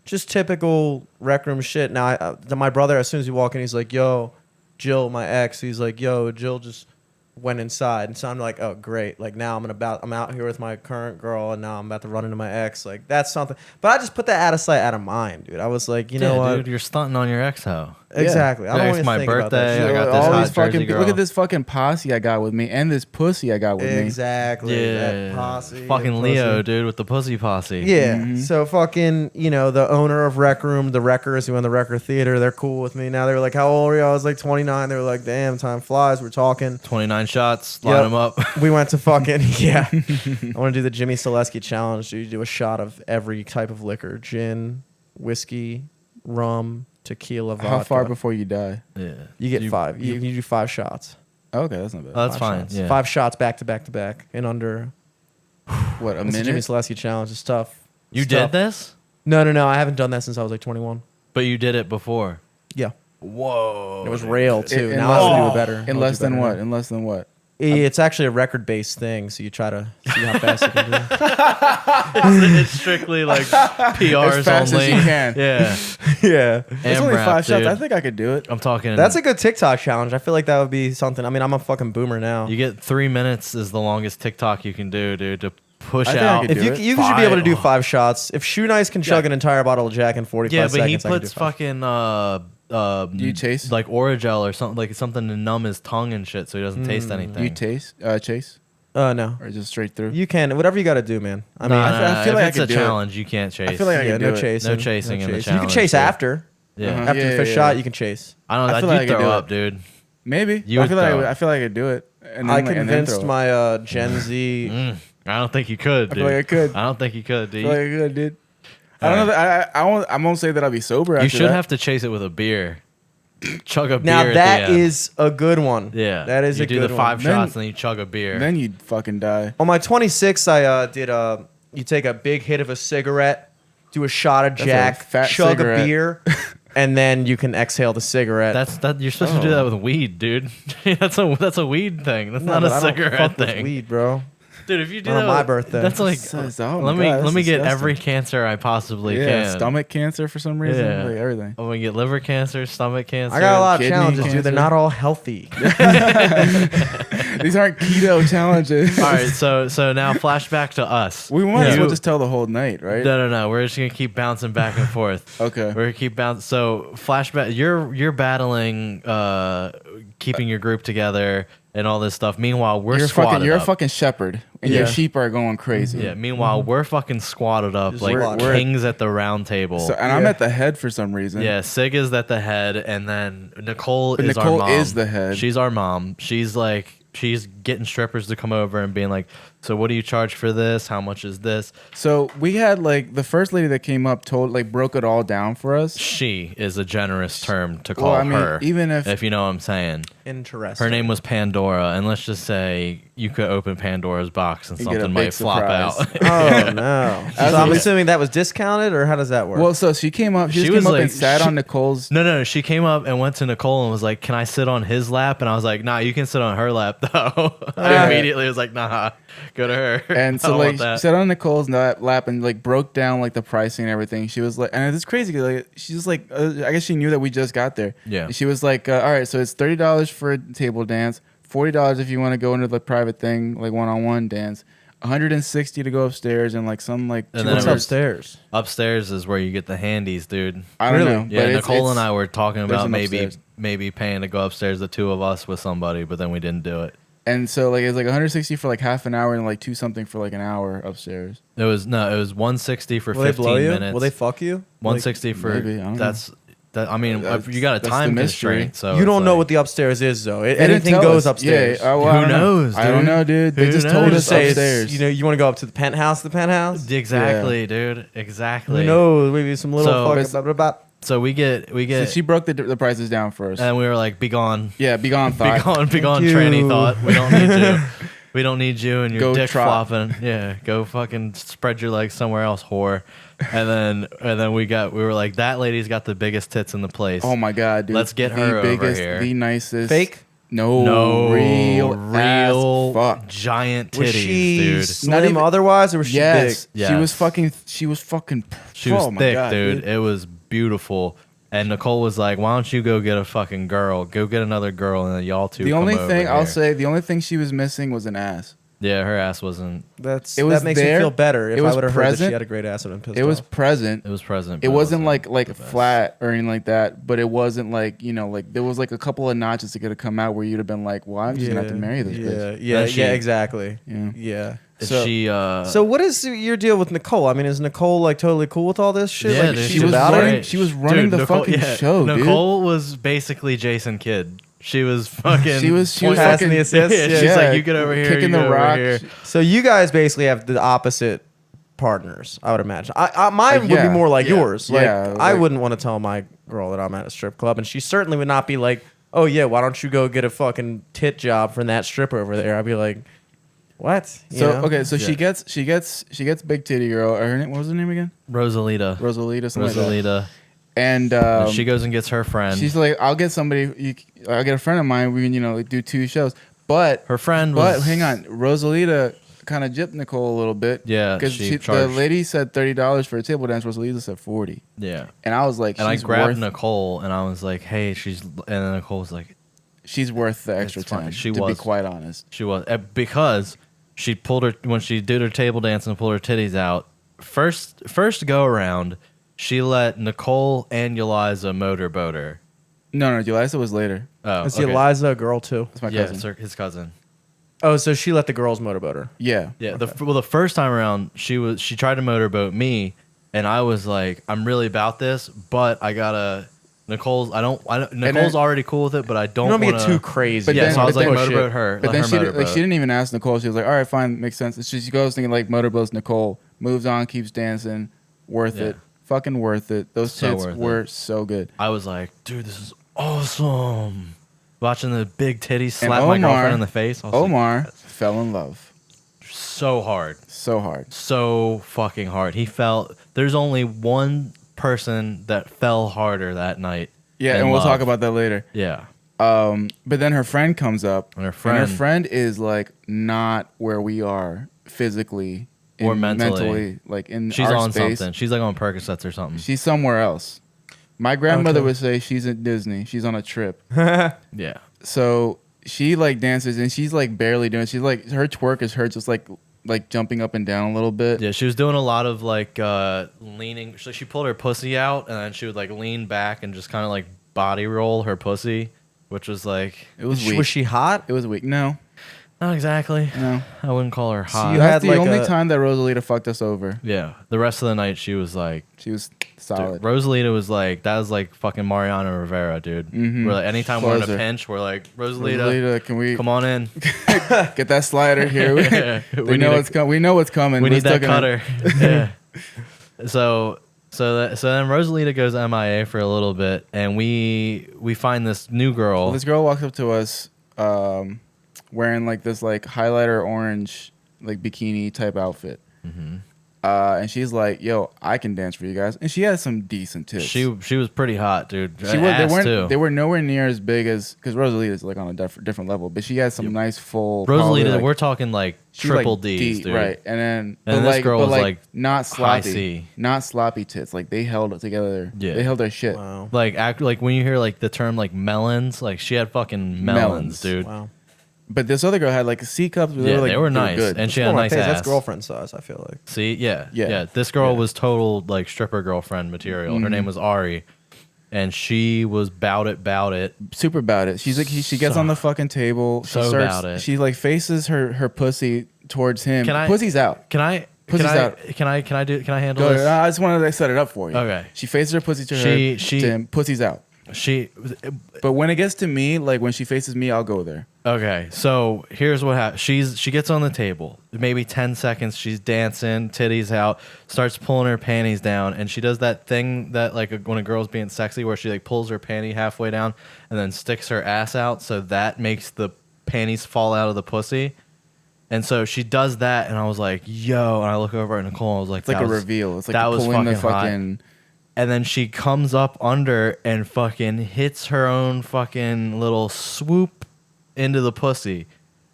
just typical Rec Room shit. Now, my brother, as soon as we walk in, he's like, "Yo, Jill, my ex." He's like, "Yo, Jill just went inside," and so I'm like, "Oh, great!" Like now I'm out here with my current girl, and now I'm about to run into my ex. Like that's something. But I just put that out of sight, out of mind, dude. I was like, you know what? dude, you're stunting on your ex-ho. Exactly. I don't Yeah, want it's to my think about that birthday. shit. I got this all hot these fucking Jersey girl. look at this fucking posse I got with me and this pussy I got with me. Exactly. Yeah, That posse. fucking that Leo, pussy. dude, with the pussy posse. Yeah. Mhm. So fucking, the owner of Rec Room, the Wreckers who own the Wrecker Theater, they're cool with me. Now they were like, "How old are you?" I was like 29. They were like, "Damn, time flies." We're talking. 29 shots, line Yep. them up. We went to fucking yeah. I want to do the Jimmy Selesky challenge. You do a shot of every type of liquor: gin, whiskey, rum, tequila, vodka. How far before you die? Yeah. You get 5. You do 5 shots. Okay, that's not bad. Oh, that's 5 fine. shots. Yeah. 5 shots back to back to back in under what, a It's the Jimmy minute? Selesky challenge. It's tough. You It's did tough. this, No. I haven't done that since I was like 21. but you did it before. Yeah. Whoa. It was rail too. in Now I less- would do it better. In I'll less do than better what? now. In less than what? It's actually a record-based thing, so you try to see how fast you can do. It's strictly like PRs As fast only. as you can. Yeah. Yeah. It's only AMRAP, 5 shots. dude. I think I could do it. I'm talking. That's a good TikTok challenge. I feel like that would be something. I mean, I'm a fucking boomer now. You get 3 minutes is the longest TikTok you can do, dude, to push I think I out. could If do you it. you should be able to do Five. 5 shots. If Shoe Nice can chug an entire bottle of Jack in 45 Yeah, but seconds, he I can do puts 5. fucking Do you taste? like Orajel or something to numb his tongue and shit, so he doesn't taste anything. You taste? Chase? No. Or just straight through? You can. Whatever you got to do, man. I No, mean, no, I no, feel if like I it's could a do it. challenge, you can't chase. I feel like I yeah, could no do it. chasing. No chasing in the You can challenge, chase dude. after. Yeah, Uh-huh. After Yeah, the first yeah, shot, yeah. you can chase. I don't know. I feel You'd like I could throw do up, it. dude. Maybe. You I would feel throw like up. I feel like I could do it. And I then, like, and then convinced throw up. my Gen Z. I don't think you could, I dude. feel like I could. I don't think you could, I dude. feel like I could, dude. I don't know. I won't say that I'll be sober. You after should that. have to chase it with a beer. Chug a beer. Now at that the end. is a good one. yeah. that is you a do good the 5 one. Then- shots and then you chug a beer. Then you'd fucking die. On my 26th, I did you take a big hit of a cigarette, do a shot of That's a Jack, fat chug cigarette. a beer, and then you can exhale the cigarette. That you're supposed to do that with weed, dude. that's a weed thing. That's No, not but a I don't cigarette fuck with thing, weed, bro. dude. If you do Or that on my with- birthday. that's like Oh my let me God, that's get disgusting. every cancer I possibly Yeah, can. stomach cancer for some reason. Yeah. Like everything. I'm gonna get liver cancer, stomach cancer. I got a lot of kidney challenges, dude. cancer. They're not all healthy. These aren't keto challenges. All right, so now flashback to us. We might as You- well just tell the whole night, right? No. We're just gonna keep bouncing back and forth. Okay. We're gonna keep bouncing. So flashback. You're battling, keeping your group together and all this stuff. Meanwhile, we're squatted You're a up. fucking shepherd, and your Yeah. sheep are going crazy. Yeah. Meanwhile, we're fucking squatted up Just like we're- kings at the round table. So, and I'm at the head for some reason. Yeah, Sig is at the head, and then Nicole But is Nicole our mom. is the head. She's our mom. She's getting strippers to come over and being like, so what do you charge for this? How much is this? So we had like the first lady that came up broke it all down for us. She is a generous term to call Well, I mean, her. even if you know what I'm saying. Interesting. Her name was Pandora, and let's just say you could open Pandora's box and You get a something big might flop out. surprise. Oh no! As So I'm a- assuming that was discounted, or how does that work? well, so she came up. She, She just was came up like- and sat she- on Nicole's. No, she came up and went to Nicole and was like, "Can I sit on his lap?" And I was like, "Nah, you can sit on her lap though." I Yeah. immediately was like, "Nah, go to her." And I so don't like want she that. sat on Nicole's lap and like broke down like the pricing and everything. She was like, and it's crazy. 'Cause, like she's just like, I guess she knew that we just got there. Yeah. And she was like, all right, so it's $30 for a table dance, $40 if you want to go into the private thing, like one-on-one dance, $160 to go upstairs, and like some like. And then What's it was- upstairs? Upstairs is where you get the handies, dude. I don't Really? know. Yeah, but Nicole and I were talking there's about an maybe upstairs. paying to go upstairs, the two of us with somebody, but then we didn't do it. And so like it's like 160 for like half an hour and like 2 something for like an hour upstairs. It was 160 for Will they 15 blow you? minutes. Will they fuck you? 160 for maybe, I don't know. I mean, That's- you got a that's the time mystery. constraint, so You don't it's know like- what the upstairs is, though. They didn't Anything tell goes us. upstairs. Yeah, well, Who I don't know. knows, I don't dude? know, dude. They Who just knows? told You us say it's- upstairs. You know, you want to go up to the penthouse. The penthouse. Exactly, dude. Exactly. Who knows? Maybe some little So- fucking blah, blah, blah. So we get, So she broke the prices down for us. and we were like, "Be gone, Yeah, be gone, be thought. gone, be gone, you. tranny thought. We don't need you. We don't need you and your Go dick trot. flopping. Yeah, go fucking spread your legs somewhere else, whore." And then we were like, "That lady's got the biggest tits in the place." Oh my god, dude. Let's get the her over biggest, here. The nicest. Fake? No, No, real real as fuck. giant titties, Was she dude. slim Not even- otherwise, or was she Yes, big? she was Yes. fucking. She was fucking. She was oh my thick, God, dude. It was beautiful. And Nicole was like, "Why don't you go get a fucking girl? Go get another girl, and then y'all two." The come only over thing I'll here." say, the only thing she was missing was an ass. Yeah, her ass wasn't. That was makes me there. feel better. If It I was would have heard that she present. had a great ass, I would have been pissed It was off. present. It was present. It but wasn't like the best. flat or anything like that, but it wasn't like like there was like a couple of notches that could have come out where you'd have been like, well, I'm just gonna have to marry this bitch. Yeah, Then she- exactly. Yeah. Yeah. Is So- she? So what is your deal with Nicole? I mean, is Nicole like totally cool with all this shit? Yeah, like dude, she's she was about running- it. she was running the fucking show, dude. Nicole was basically Jason Kidd. She was fucking. She was pointing- Passing fucking the assists, Yeah, yeah. she's like, "You get over here, kicking you the get over rock. here." So you guys basically have the opposite partners, I would imagine. Mine would be yeah, more like yeah, yours. Like yeah, I like- wouldn't want to tell my girl that I'm at a strip club, and she certainly would not be like, "Oh yeah, why don't you go get a fucking tit job from that stripper over there?" I'd be like, What? You So know? okay, so she Yeah. gets big titty girl. Her name, what was her name again? Rosalita. Rosalita. Something like that. Rosalita. And She goes and gets her friend. she's like, I'll get somebody. I'll get a friend of mine. We can like, do 2 shows. But her friend was. but hang on, Rosalita kind of gypped Nicole a little bit. Yeah, because she the charged. lady said $30 for a table dance. Rosalita said 40, Yeah. and I was like, And I she's grabbed worth, Nicole and I was like, hey, and then Nicole was like, she's worth the extra It's fine. time. She to be was. quite honest. she was. Because she pulled her, when she did her table dance and pulled her titties out, first go around, she let Nicole and Eliza motorboat her. No, Eliza was later. Oh, Is okay. Eliza a girl too? That's my Yeah, cousin. his cousin. Oh, so she let the girls motorboat her. Yeah. Yeah, the first time around, she tried to motorboat me, and I was like, I'm really about this, but I gotta. Nicole's Nicole's already cool with it, but I You don't don't want get too crazy. But Yeah, then- so I was but like, then- motorboat her. But let then her she motorboat. didn't even ask Nicole. She was like, all right, fine, makes sense. She goes thinking like motorboats Nicole, moves on, keeps dancing, worth Yeah. it, fucking worth it. Those So tits worth it. were so good. I was like, dude, this is awesome. Watching the big titties slap And my Omar- girlfriend in the face. I was like, Omar fell in love so hard. so hard. So fucking hard. He felt. There's only one person that fell harder that night. Yeah, in and we'll love. talk about that later. Yeah. But then her friend comes up, And her and her friend- friend is like not where we are physically Or and mentally. like in She's our on space. something. She's like on Percocets or something. She's somewhere else. My grandmother Okay. would say she's at Disney. She's on a trip. Yeah. So she like dances and she's like barely doing. She's like her twerk is her just like jumping up and down a little bit. Yeah, she was doing a lot of like leaning. So she pulled her pussy out and then she would like lean back and just kind of like body roll her pussy, which was like It was weak. Was she hot? It was weak. No, not exactly. no. I wouldn't call her hot. you That's had the like only a- time that Rosalita fucked us over. Yeah, the rest of the night she was like, She was dude, solid. Rosalita was like, that was like fucking Mariano Rivera, dude. Mhm. We're like, anytime we're in a Closer. pinch, we're like, Rosalita, Rosalita, can we come on in. get that slider here? Yeah, we know what's coming. We know what's coming. We We're need that still gonna- cutter. Yeah. So then Rosalita goes MIA for a little bit, and we find this new girl. Well, this girl walks up to us, wearing like this like highlighter orange like bikini type outfit, and she's like, "Yo, I can dance for you guys," and she has some decent tits. She was pretty hot, dude. She was, Ass, too. they were nowhere near as big as because Rosalita's like on a different level, but she has some nice full. Rosalita, probably, like, we're talking like she's, triple like, D's, D, dude. right? And then And but this like, girl but was, like like, not high sloppy, C. not sloppy tits. Like they held it together. Yeah. They held their shit. Wow. Like like when you hear like the term like melons, like she had fucking melons, dude. Wow. But this other girl had like C cups. But Yeah, like, they were nice, good. and she That's had a more nice my taste. ass. That's girlfriend size, I feel like. See, yeah. Yeah. This girl Yeah. was total like stripper girlfriend material. Her name was Ari, and she was bout it. super about it. She's like she gets So- on the fucking table. She so starts. about it. She like faces her pussy towards him. Can I- Pussy's out. Can I? Pussy's out. Can I handle Go this? ahead. I just wanted to set it up for you. Okay. She faces her pussy to She- to him. Pussy's out. She. But when it gets to me, like when she faces me, I'll go there. Okay, so here's what happens. She gets on the table. Maybe 10 seconds. She's dancing, titties out, starts pulling her panties down, and she does that thing that like when a girl's being sexy, where she like pulls her panty halfway down and then sticks her ass out, so that makes the panties fall out of the pussy. And so she does that, and I was like, "Yo!" And I look over at Nicole, and I was like, It's like that a was- reveal. It's like that was pulling the fucking hot. fucking. And then she comes up under and fucking hits her own fucking little swoop into the pussy.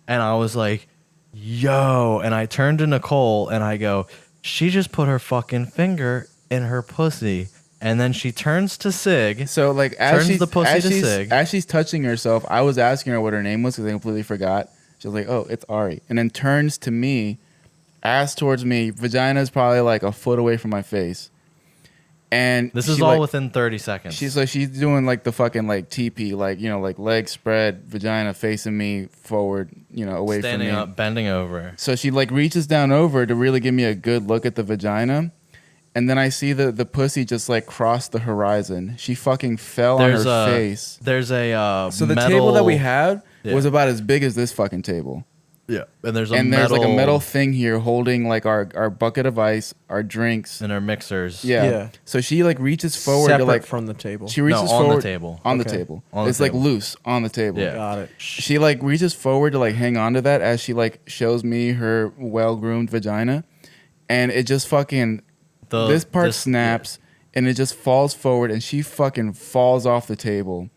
And I was like, yo. And I turned to Nicole and I go, she just put her fucking finger in her pussy. And then she turns to Sig. So like Turns as she's the pussy as to she's, Sig. as she's touching herself, I was asking her what her name was because I completely forgot. She was like, "Oh, it's Ari," and then turns to me, ass towards me. Vagina is probably like a foot away from my face. And This she, is all like, within 30 seconds. She's like she's doing like the fucking like TP, like like leg spread, vagina facing me forward, away standing from me. up, bending over. So she like reaches down over to really give me a good look at the vagina, and then I see the pussy just like cross the horizon. She fucking fell on her face. There's a So the metal, table that we had Yeah. was about as big as this fucking table. Yeah, and there's there's like a metal thing here holding like our bucket of ice, our drinks. and our mixers. Yeah. Yeah. So she like reaches forward Separate to like from the table. she reaches on the forward table. On the Okay. table. On the It's table. like loose on the table. Yeah. Got it. She like reaches forward to like hang on to that as she like shows me her well-groomed vagina, and it just fucking this part snaps and it just falls forward and she fucking falls off the table,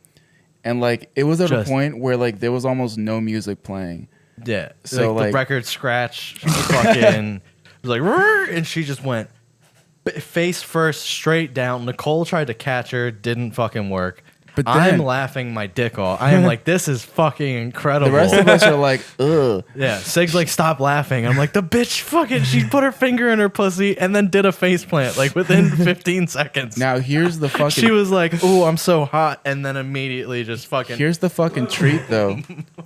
and like it was at a Just- point where like there was almost no music playing. Yeah. So, like like- the record scratch fucking was like "Rrr," and she just went face first straight down. Nicole tried to catch her, didn't fucking work. But I'm then- laughing my dick off. I am like, this is fucking incredible. The rest of us are like, ugh. Yeah, Sig's like, stop laughing. I'm like, the bitch fucking, she put her finger in her pussy and then did a face plant like within 15 seconds. Now here's the fucking She was like, ooh, I'm so hot. And then immediately just fucking. Here's the fucking treat though.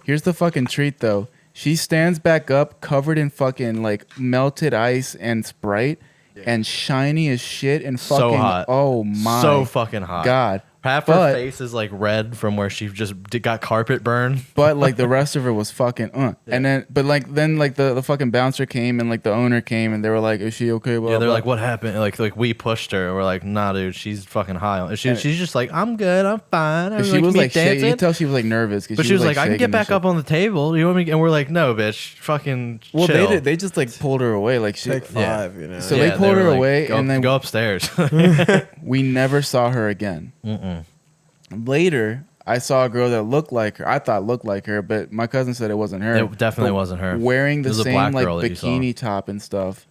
Here's the fucking treat though. She stands back up covered in fucking like melted ice and Sprite and shiny as shit and fucking So hot. oh my so fucking hot. God. Half her But- face is like red from where she just got carpet burn. But like the rest of her was fucking And then but like then like the fucking bouncer came and like the owner came and they were like, is she okay? Blah, Yeah, they're blah. like, what happened? Like we pushed her. We're like, nah, dude, she's fucking high. And And- she's just like, I'm good, I'm fine. And she was like shaking. You dancing. could tell she was like nervous. But she was like, I can shaking get and back shit. up on the table. You want me? And we're like, no, bitch, fucking Well, chill. they just like pulled her away. Like she, Take Yeah. 5, you know. So they pulled were her like, away go, and then- go upstairs. we never saw her again. Later, I saw a girl that looked like her. I thought looked like her, but my cousin said it wasn't her. It definitely But wasn't her. Wearing It the was a same black like girl that you saw. bikini top and stuff,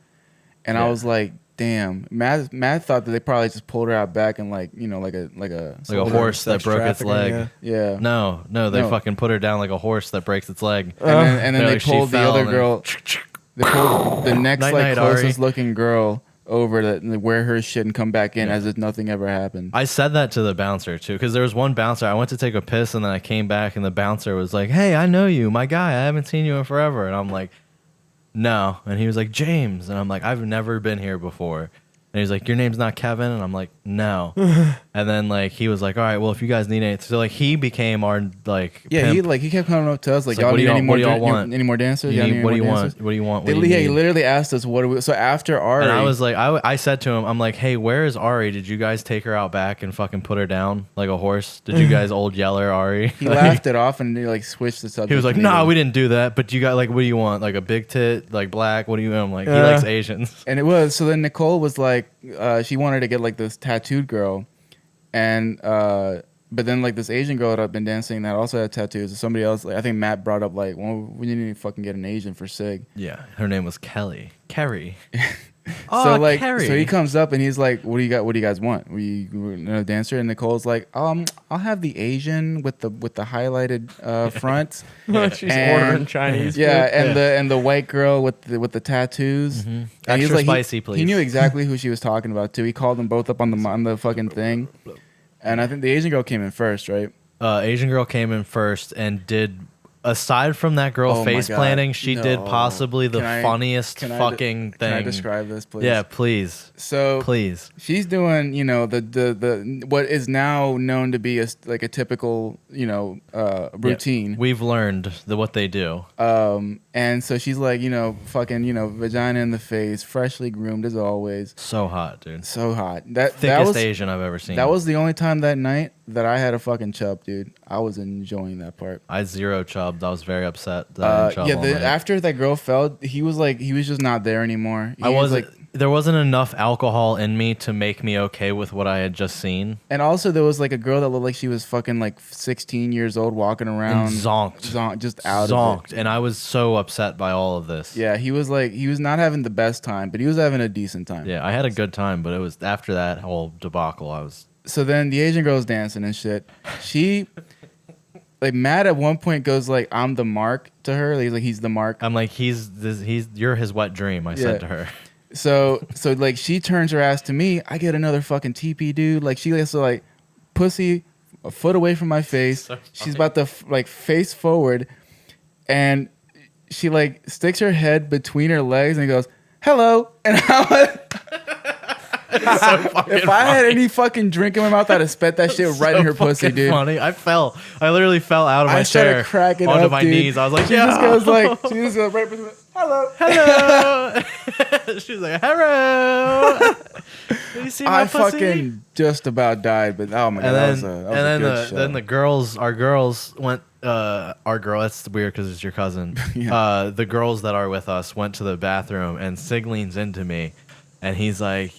and Yeah. I was like, "Damn." Matt thought that they probably just pulled her out back and like like a like a Sold her horse that sex broke its trafficking, leg. yeah. yeah. No, they No. fucking put her down like a horse that breaks its leg. And then They're they like, she pulled the fell other and then- girl. They pulled the next Night, like night, Ari. closest looking girl over to wear her shit and come back in as if nothing ever happened. I said that to the bouncer too, because there was one bouncer. I went to take a piss and then I came back and the bouncer was like, "Hey, I know you, my guy. I haven't seen you in forever." And I'm like, "No." And he was like, "James." And I'm like, "I've never been here before." And he's like, "Your name's not Kevin?" And I'm like, "No." And then like he was like, "All right, well if you guys need anything," so like he became our like Yeah, pimp. he kept coming up to us like, It's like, "Y'all what do need y'all- any more? what do y'all dan- want? Any more dancers? You Y'all need- need what do any you more want? dancers?" What do you want? They, What do you he need? literally asked us what. So after Ari, And I was like, I said to him, I'm like, "Hey, where is Ari? Did you guys take her out back and fucking put her down like a horse? Did you guys old yeller Ari?" he Like- laughed it off and he like switched the subject. He was like, and "Nah, goes- we didn't do that. But you got like, what do you want? Like a big tit, like black? What do you?" I'm like, he likes Asians. And it was so then Nicole was like, she wanted to get like this tattooed girl, and but then like this Asian girl that I've been dancing that also had tattoos. Somebody else, like I think Matt brought up like, well, we didn't even fucking get an Asian for Sig. Yeah, her name was Kelly. Kerry. So like, Kerry. so he comes up and he's like, "What do you got? What do you guys want? We a dancer?" And Nicole's like, I'll have the Asian with the highlighted front." She's And- ordering Chinese. Yeah, food. and the white girl with the tattoos. And he was Extra like, spicy, he please. knew exactly who she was talking about too. He called them both up on the fucking thing. And I think the Asian girl came in first, right? Asian girl came in first and did. Aside from that girl Oh my face God. planting, she did No. possibly the Can I- funniest can I de- fucking thing. Can I describe this, please? Yeah, please, So please. she's doing, the what is now known to be like a typical, routine. Yeah, we've learned what they do. And so she's like, fucking, vagina in the face, freshly groomed as always. So hot, dude. So hot. That Thickest was Asian I've ever seen. that was the only time that night that I had a fucking chub, dude. I was enjoying that part. I zero chubbed. I was very upset that I didn't chub all night. After that girl fell, he was just not there anymore. He I was wasn't. There wasn't enough alcohol in me to make me okay with what I had just seen. and also there was like a girl that looked like she was fucking like 16 years old walking around, And zonked. just out of Zonked. it. And I was so upset by all of this. Yeah, he was not having the best time, but he was having a decent time. Yeah, I had a good time, but it was after that whole debacle. I was. So then the Asian girl's dancing and shit. She, like, Matt at one point goes like, "I'm the mark" to her. He's like, "He's the mark." I'm like, you're his wet dream. I Yeah. said to her. So like she turns her ass to me. I get another fucking TP, dude. Like she has to like pussy a foot away from my face. So She's about to like face forward, and she like sticks her head between her legs and goes, "Hello," and I was, If I had any fucking drink in my mouth, I'd have spat that shit right in her pussy, fucking dude. Funny. I literally fell out of my I started chair cracking onto up, my dude. knees. I was like, She yeah. just goes like, she just goes right between. Hello. hello. She was like, hello. You see my I pussy? fucking just about died, but oh my god, that was a good show. then the girls, our girls went. Our girl. That's weird because it's your cousin. Yeah. The girls that are with us went to the bathroom, and Sig leans into me, and he's like,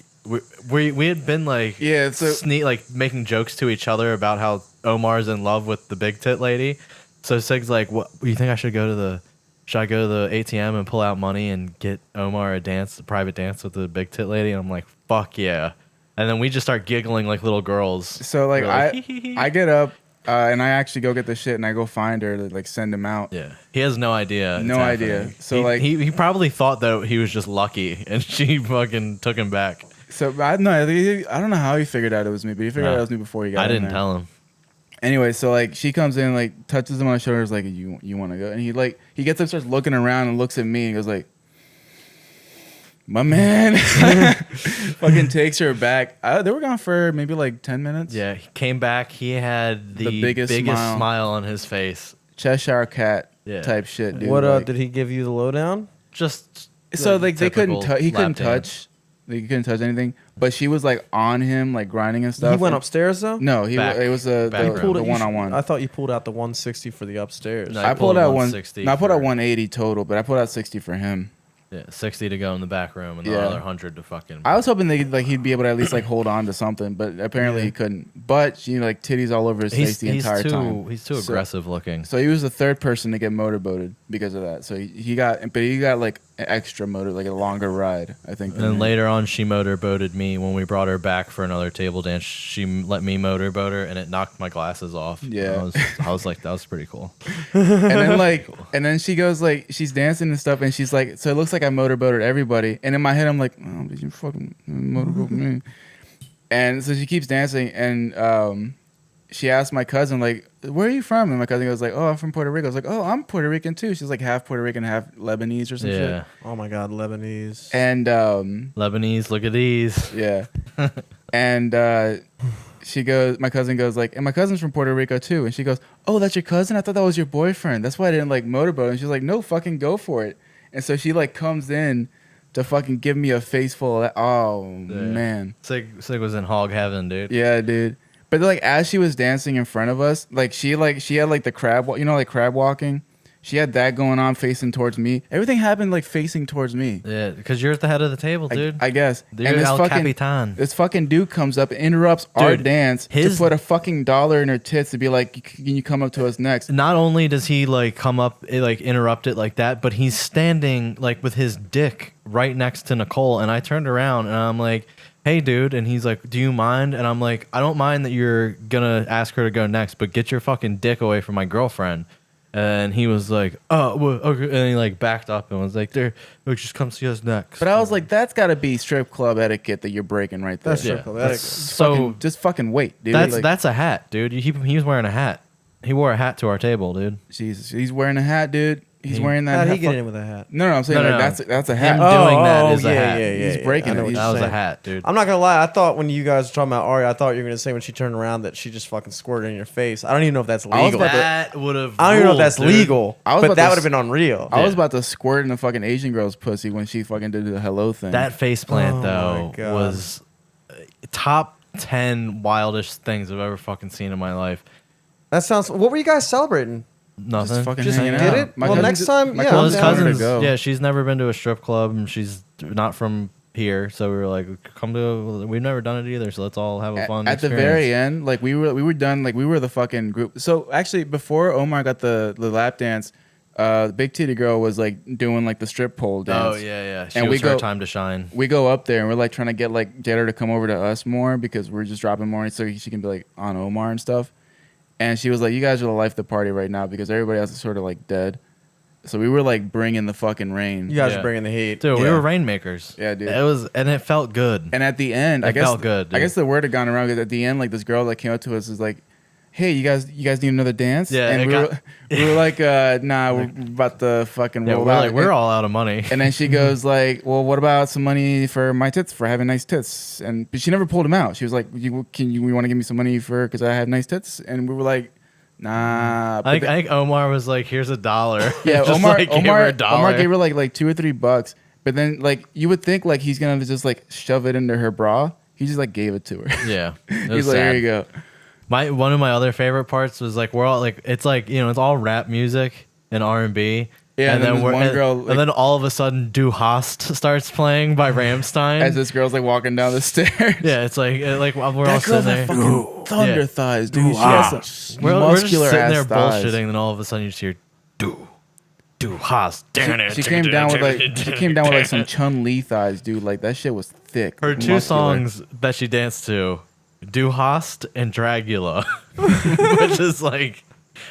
we had been like, Yeah, so- like making jokes to each other about how Omar's in love with the big tit lady. So Sig's like, what? You think I should go to the ATM and pull out money and get Omar a private dance with the big tit lady? And I'm like, fuck yeah. And then we just start giggling like little girls. So like We're I get up and I actually go get the shit and I go find her to like send him out. Yeah, he has no idea. it's No idea. happening. So, he, like- he probably thought that he was just lucky, and she fucking took him back. So I don't know how he figured out it was me, but he figured out it was me before he got I in didn't there. tell him. Anyway, so like she comes in, like touches him on the shoulders, like you want to go, and he gets up, starts looking around, and looks at me, and goes like, "My man," fucking takes her back. They were gone for maybe like 10 minutes. Yeah, he came back. He had the biggest smile. on his face. Cheshire cat Yeah. type shit, dude. What like- did he give you the lowdown? Just So like they couldn't typical he couldn't lap dance. touch, he couldn't touch anything, but she was like on him, like grinding and stuff. He went and- upstairs though. No, Back. it was Back the room. You one on one. I thought you pulled out the 160 for the upstairs. No. I I pulled pulled out 160 I pulled out for- 180 total, but I pulled out 60 for him. yeah, 60 to go in the back room, and the Yeah. other 100 to fucking. I was hoping he'd be able to at least like hold on to something, but apparently he couldn't. But she like titties all over his face the entire time. He's too So- aggressive looking. So he was the third person to get motorboated because of that. So he got like an extra motor, like a longer ride, I think. And then later on, she motorboated me when we brought her back for another table dance. She let me motorboat her, and it knocked my glasses off. Yeah. I was like, that was pretty cool. and then like, and then she goes like, she's dancing and stuff, and she's like, so it looks like I motorboated everybody. And in my head, I'm like, oh, did you fucking motorboat me? And so she keeps dancing, and she asked my cousin like, where are you from? And my cousin goes like, oh, I'm from Puerto Rico. I was like, oh, I'm Puerto Rican too. She's like half Puerto Rican, half Lebanese or some Yeah, shit. Oh my God, Lebanese. And Lebanese. Look at these. yeah, and she goes, my cousin goes like, and my cousin's from Puerto Rico too. And she goes, oh, that's your cousin? I thought that was your boyfriend. That's why I didn't like motorboat. And she's like, no, fucking go for it. And so she like comes in to fucking give me a face full of that. Oh man, Sig was in hog heaven, dude. yeah, dude. But like as she was dancing in front of us, like she had like the crab, like crab walking. She had that going on facing towards me. Everything happened like facing towards me. Yeah, because you're at the head of the table, dude. I guess. Dude, and El Capitan. this fucking dude comes up and interrupts our Dude, dance to put a fucking dollar in her tits to be like, can you come up to us next? Not only does he like come up, like interrupt it like that, but he's standing like with his dick right next to Nicole. And I turned around and I'm like, hey, dude. And he's like, do you mind? And I'm like, I don't mind that you're gonna ask her to go next, but get your fucking dick away from my girlfriend. And he was like, oh, well, okay. And he like backed up and was like, there, look, just come see us next. But I was like, that's got to be strip club etiquette that you're breaking right there. That's yeah, circle that's- etiquette. so Just fucking wait, dude. that's Like, that's a hat, dude. He was wearing a hat. He wore a hat to our table, dude. Jesus, he's wearing a hat, dude. He's wearing that How'd hat. he get in with a hat? No, I'm saying No, like, no. that's a hat. Him doing that is a yeah, hat. yeah, yeah. He's yeah. breaking I know it. what He's- you're That was a saying. hat, dude. I'm not gonna lie. I thought when you guys were talking about Ari, I thought you were gonna say when she turned around that she just fucking squirted in your face. I don't even know if that's I was legal. about to- That would have. I don't even know if that's legal. I was But about that to would have been unreal. I was Yeah. about to squirt in the fucking Asian girl's pussy when she fucking did the hello thing. That face plant Oh my though God. was top 10 wildest things I've ever fucking seen in my life. That sounds. What were you guys celebrating? Nothing. Just fucking Just hanging did out. it? My Well, cousin next just- time, my yeah, Well, I'm his down. wanted to cousins, go. yeah, she's never been to a strip club and she's not from here, so we were like, come to. We've never done it either, so let's all have a fun. At the experience. very end, like we were done, like we were the fucking group. So actually, before Omar got the lap dance, Big Titty Girl was like doing like the strip pole dance. Oh yeah, yeah. She And was we her go- time to shine. We go up there and we're like trying to get her to come over to us more because we're just dropping more so she can be like on Omar and stuff. And she was like, "You guys are the life of the party right now because everybody else is sort of like dead." So we were like bringing the fucking rain. You guys Yeah. are bringing the heat. Dude, we Yeah. were rainmakers. Yeah, dude. It was, and it felt good. And at the end, It I guess felt good, I dude. guess the word had gone around because at the end, like this girl that came up to us is like, hey, you guys need another dance? Yeah, and it we were like, nah, we're about to fucking Yeah, roll we're out. like, we're all out of money. And then she goes like, well, what about some money for my tits, for having nice tits? But she never pulled them out. She was like, you want to give me some money because I had nice tits? And we were like, nah. I think Omar was like, here's $1. Yeah, Just, Omar, like, gave her a dollar. Omar gave her like $2 or $3. But then like you would think like he's gonna just like shove it into her bra. He just like gave it to her. Yeah, it was He's like, sad. here you go. One of my other favorite parts was like we're all like it's like it's all rap music and R&B. Yeah, and then this we're one girl, like- and then all of a sudden Du Hast starts playing by Ramstein. As this girl's like walking down the stairs. Yeah, it's like we're all That sitting girl's there. like fucking thunder Yeah. thighs, dude. She has some We're just muscular sitting there ass thighs. bullshitting, and all of a sudden you just hear Du Hast. She came down with like some Chun-Li thighs, dude. Like that shit was thick. Her two muscular. songs that she danced to, Du Hast and Dragula, which is like,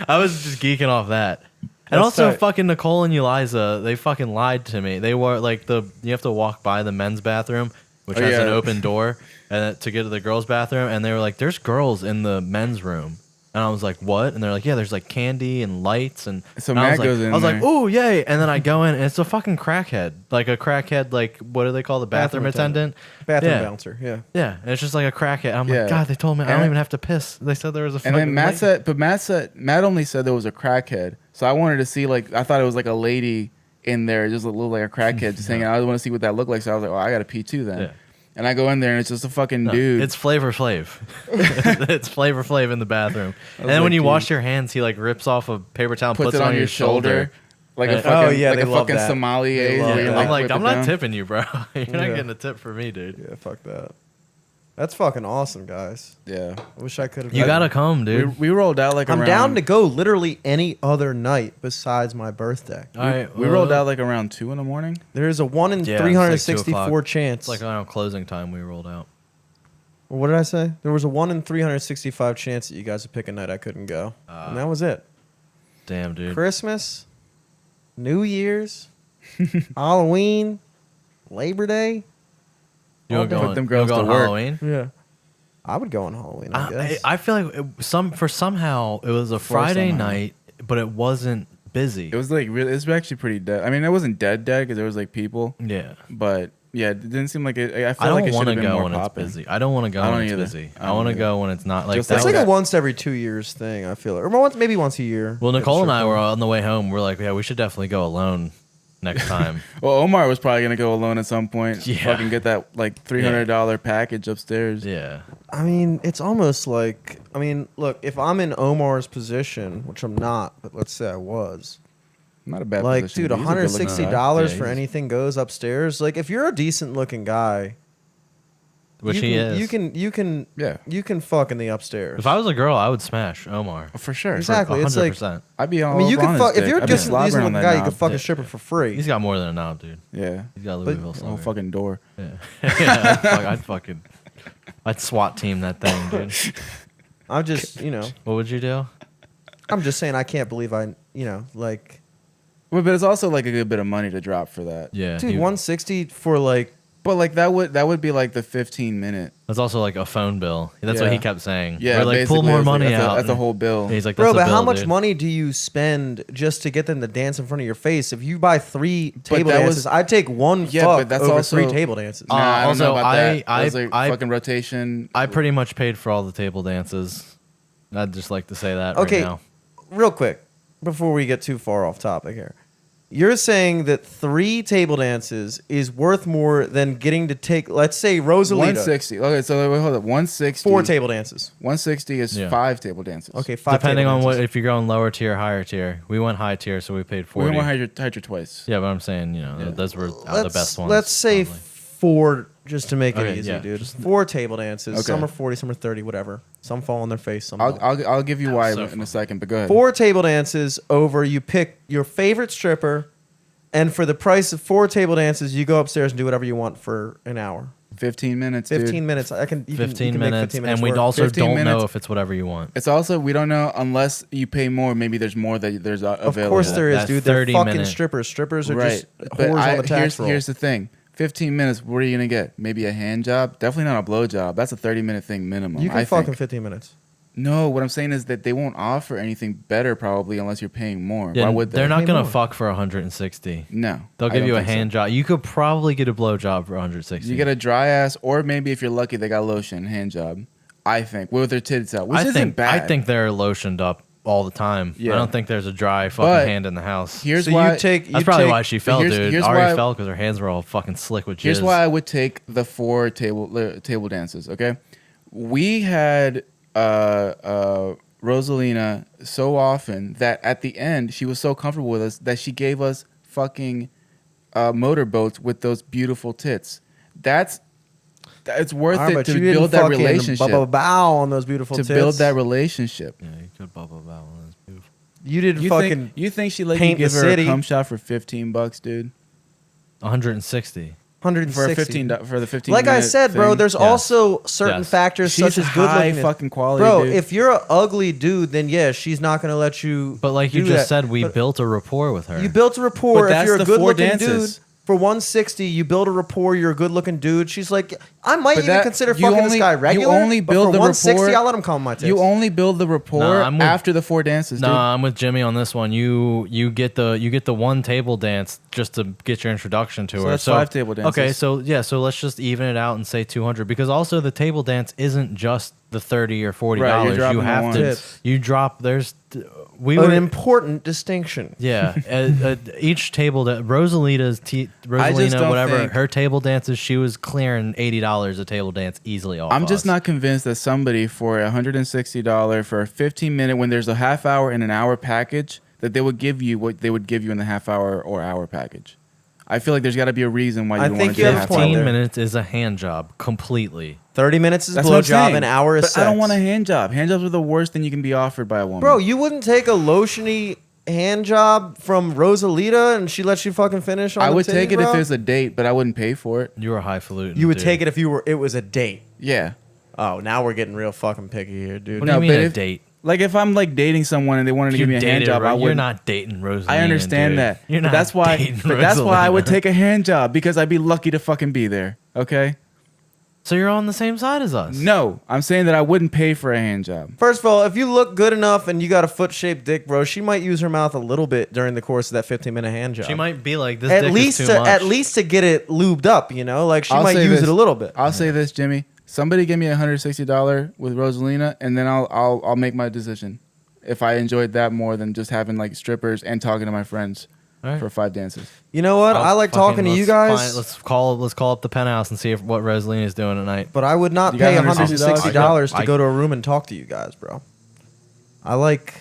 I was just geeking off that. And That's also tight. fucking Nicole and Eliza, they fucking lied to me. They were like you have to walk by the men's bathroom, which Oh, has an yeah. open door, and to get to the girls' bathroom. And they were like, "There's girls in the men's room." And I was like, "What?" And they're like, "Yeah, there's like candy and lights." And So and I Matt was like, goes in I was like, there. "Ooh, yay!" And then I go in, and it's a fucking crackhead, like a crackhead, like what do they call the bathroom attendant? Bathroom Yeah. bouncer. Yeah. Yeah, and it's just like a crackhead. I'm Yeah. like, God, they told me I And- don't even have to piss. They said there was a And then fucking Matt only said there was a crackhead. So I wanted to see like I thought it was like a lady in there, just looked like a crackhead just hanging out. I want to see what that looked like. So I was like, oh, I gotta pee too then. Yeah. And I go in there and it's just a fucking No, dude. It's Flavor Flav. It's Flavor Flav in the bathroom. And then like, when you dude. wash your hands, he like rips off a paper towel and puts it on your shoulder. Like a And- fucking, Oh, yeah, like they a love fucking that. Somali. They aid love where you, that. I'm like, whip I'm it not down. tipping you, bro. You're not Yeah. getting a tip for me, dude. Yeah. Fuck that. That's fucking awesome, guys. Yeah. I wish I could have. You gotta come, dude. We rolled out like I'm around, down to go literally any other night besides my birthday. All right, We rolled out like around 2 a.m. There's a 1 in Yeah, it's like 2 364 o'clock. chance. It's like around closing time we rolled out. Or what did I say? There was a 1 in 365 chance that you guys would pick a night I couldn't go, and that was it. Damn, dude. Christmas, New Year's, Halloween, Labor Day. You all wanna day. go Put on- them you girls wanna to go on work. Halloween? Yeah, I would go on Halloween. I guess. I feel like somehow it was a Friday somehow. night, but it wasn't busy. It was like really, it was actually pretty dead. I mean, it wasn't dead because there was like people, Yeah. but yeah, it didn't seem like it. I I feel like don't it should want to have been go more when popping. it's busy. I don't want to go I when don't it's either. busy. I I don't want to either. go when it's not like Just that. It's like like a that. once every 2 years thing. I feel, or maybe once a year. Well, At a Nicole and I strip were club. on the way home. We're like, yeah, we should definitely go alone next time. Well, Omar was probably gonna go alone at some point. Yeah. Fucking get that like $300 package upstairs. Yeah. I mean, it's almost like, I mean, look, if I'm in Omar's position, which I'm not, but let's say I was, Not a bad like, position. dude, He's a good-looking $160 guy. Yeah, for he's- anything goes upstairs. Like, if you're a decent looking guy, Which you he can, is. you can fuck in the upstairs. If I was a girl, I would smash Omar. Oh, for sure. Exactly. It's like- 100%. I'd be all I mean, you over can on fuck his if you're a dick. I'd be decent slobbering looking on that guy. You knob. can fuck Yeah. a stripper for free. He's got more than a knob, dude. Yeah. He's got a But- Louisville The whole slugger. fucking door. Yeah. Yeah, I'd SWAT team that thing, dude. I'm just, What would you do? I'm just saying I can't believe like, Well, but it's also like a good bit of money to drop for that. Yeah. dude, he- 160 for like, But like that would be like the 15-minute. That's also like a phone bill. That's what Yeah. he kept saying. Yeah, We're like, basically, pull more it's like, money that's out. That's a And whole bill. he's like, bro, that's a but how bill, much dude. money do you spend just to get them to dance in front of your face? If you buy 3 table that dances, was- I'd take one Yeah, fuck but that's over also- 3 table dances. Uh, Nah, I don't know also, about that. I- That was like I- fucking rotation. I pretty much paid for all the table dances. I'd just like to say that Okay. right now. Real quick, before we get too far off topic here. You're saying that 3 table dances is worth more than getting to take, let's say, Rosalita, 160. Okay, so wait, hold up. 160. 4 table dances. 160 is Yeah. 5 table dances. Okay, 5 Depending table on what, dances. if you're going lower tier, higher tier. We went high tier, so we paid We 40. went Hydra twice. Yeah, but I'm saying, Yeah. those were the best ones. Let's say probably. 4, just to make it Okay, easy, yeah, dude. just- 4 table dances. Okay. Some are 40, some are 30, whatever. Some fall on their face, some I'll, don't. I'll give you why so in fun. a second, but go ahead. 4 table dances over, you pick your favorite stripper, and for the price of 4 table dances, you go upstairs and do whatever you want for an hour. 15 minutes, 15 dude. minutes. You 15 can make minutes, 15 and we work. also 15 don't know minutes. if it's whatever you want. It's also, we don't know unless you pay more, maybe there's more that there's available. Of course there is, That dude. They're 30 fucking minute- strippers. Strippers are Right. just But whores on the tax roll. here's the thing. 15 minutes, what are you going to get? Maybe a hand job? Definitely not a blow job. That's a 30-minute thing minimum. You can I fuck think. in 15 minutes. No, what I'm saying is that they won't offer anything better probably unless you're paying more. Yeah, Why would they? they're not Pay gonna more. fuck for 160. No. They'll I give don't you a think so. hand job. You could probably get a blow job for 160. You get a dry ass, or maybe if you're lucky, they got lotion hand job. I think with their tits out, which I isn't think bad. I think they're lotioned up all the time. Yeah. I don't think there's a dry fucking But hand in the house. here's So why. you take That's probably why she fell, here's- dude. here's Ari why- fell because her hands were all fucking slick with jizz. Here's why I would take the 4 table dances. Okay, we had Rosalina so often that at the end she was so comfortable with us that she gave us fucking motorboats with those beautiful tits. It's worth Alright, it but to you didn't build that fucking relationship. bow on those beautiful To tits. build that relationship. Yeah, you could bubble about one. That's beautiful. You did You fucking. think she let you paint give the her city. a cum shot for $15, dude? 160. 160 For the 15. Like I minute said, bro, thing? there's Yes. also certain Yes. factors She's such as good high looking. fucking quality, Bro, dude. if you're an ugly dude, then yeah, she's not gonna let you. But like you do just that. said, we But built a rapport with her. you built a rapport. But If that's you're a the good 4 looking dances. dude, for 160, you build a rapport. You're a good looking dude. She's like, I might But even that- consider you fucking only- this guy you regular. only but build for the 160, rapport- I'll let him calm my tits. You only build the rapport Nah, I'm with- after the 4 dances, dude. No, I'm with Jimmy on this one. You get the one table dance just to get your introduction to So her. that's 5 table dances. Okay, so let's just even it out and say 200 because also the table dance isn't just the $30 or $40. Right, you're You dropping have the to ones. you drop we An were important distinction. yeah each table that Rosalina don't whatever think- her table dances she was clearing $80 a table dance easily off. I'm just us. not convinced that somebody for $160 for a 15-minute when there's a half hour and an hour package that they would give you what they would give you in the half hour or hour package. I feel like there's got to be a reason why I you want think to you do have a half point hour. 15 there. minutes is a hand job completely. 30 minutes is a That's what I'm blowjob. saying. An hour is But sex. I don't want a hand job. Hand jobs are the worst thing you can be offered by a woman. Bro, you wouldn't take a lotiony hand job from Rosalita and she lets you fucking finish on I the would titty, take it bro? if there's a date, but I wouldn't pay for it. You were highfalutin. You would dude. take it if it was a date. Yeah. Oh, now we're getting real fucking picky here, dude. What No, do you mean but a if- date? Like if I'm like dating someone and they wanted to You give me a hand dated job, I You're wouldn't. not dating Rosalina. I understand dude. that. You're but not that's why. dating But that's why I would Rosalina. take a hand job because I'd be lucky to fucking be there. Okay. So you're on the same side as us. No, I'm saying that I wouldn't pay for a hand job. First of all, if you look good enough and you got a foot-shaped dick, bro, she might use her mouth a little bit during the course of that 15-minute hand job. She might be like this. at dick least is too much. at least to get it lubed up, you know? Like she I'll might say use this. it a little bit. I'll say this, Jimmy. Somebody give me $160 with Rosalina, and then I'll make my decision. If I enjoyed that more than just having like strippers and talking to my friends All right. for 5 dances. You know what? I'll I like fucking- talking to you let's guys, find- let's call up the penthouse and see what Rosalina is doing tonight. but I would not You got pay $160? $160 to I- go to a room and talk to you guys, bro. I like,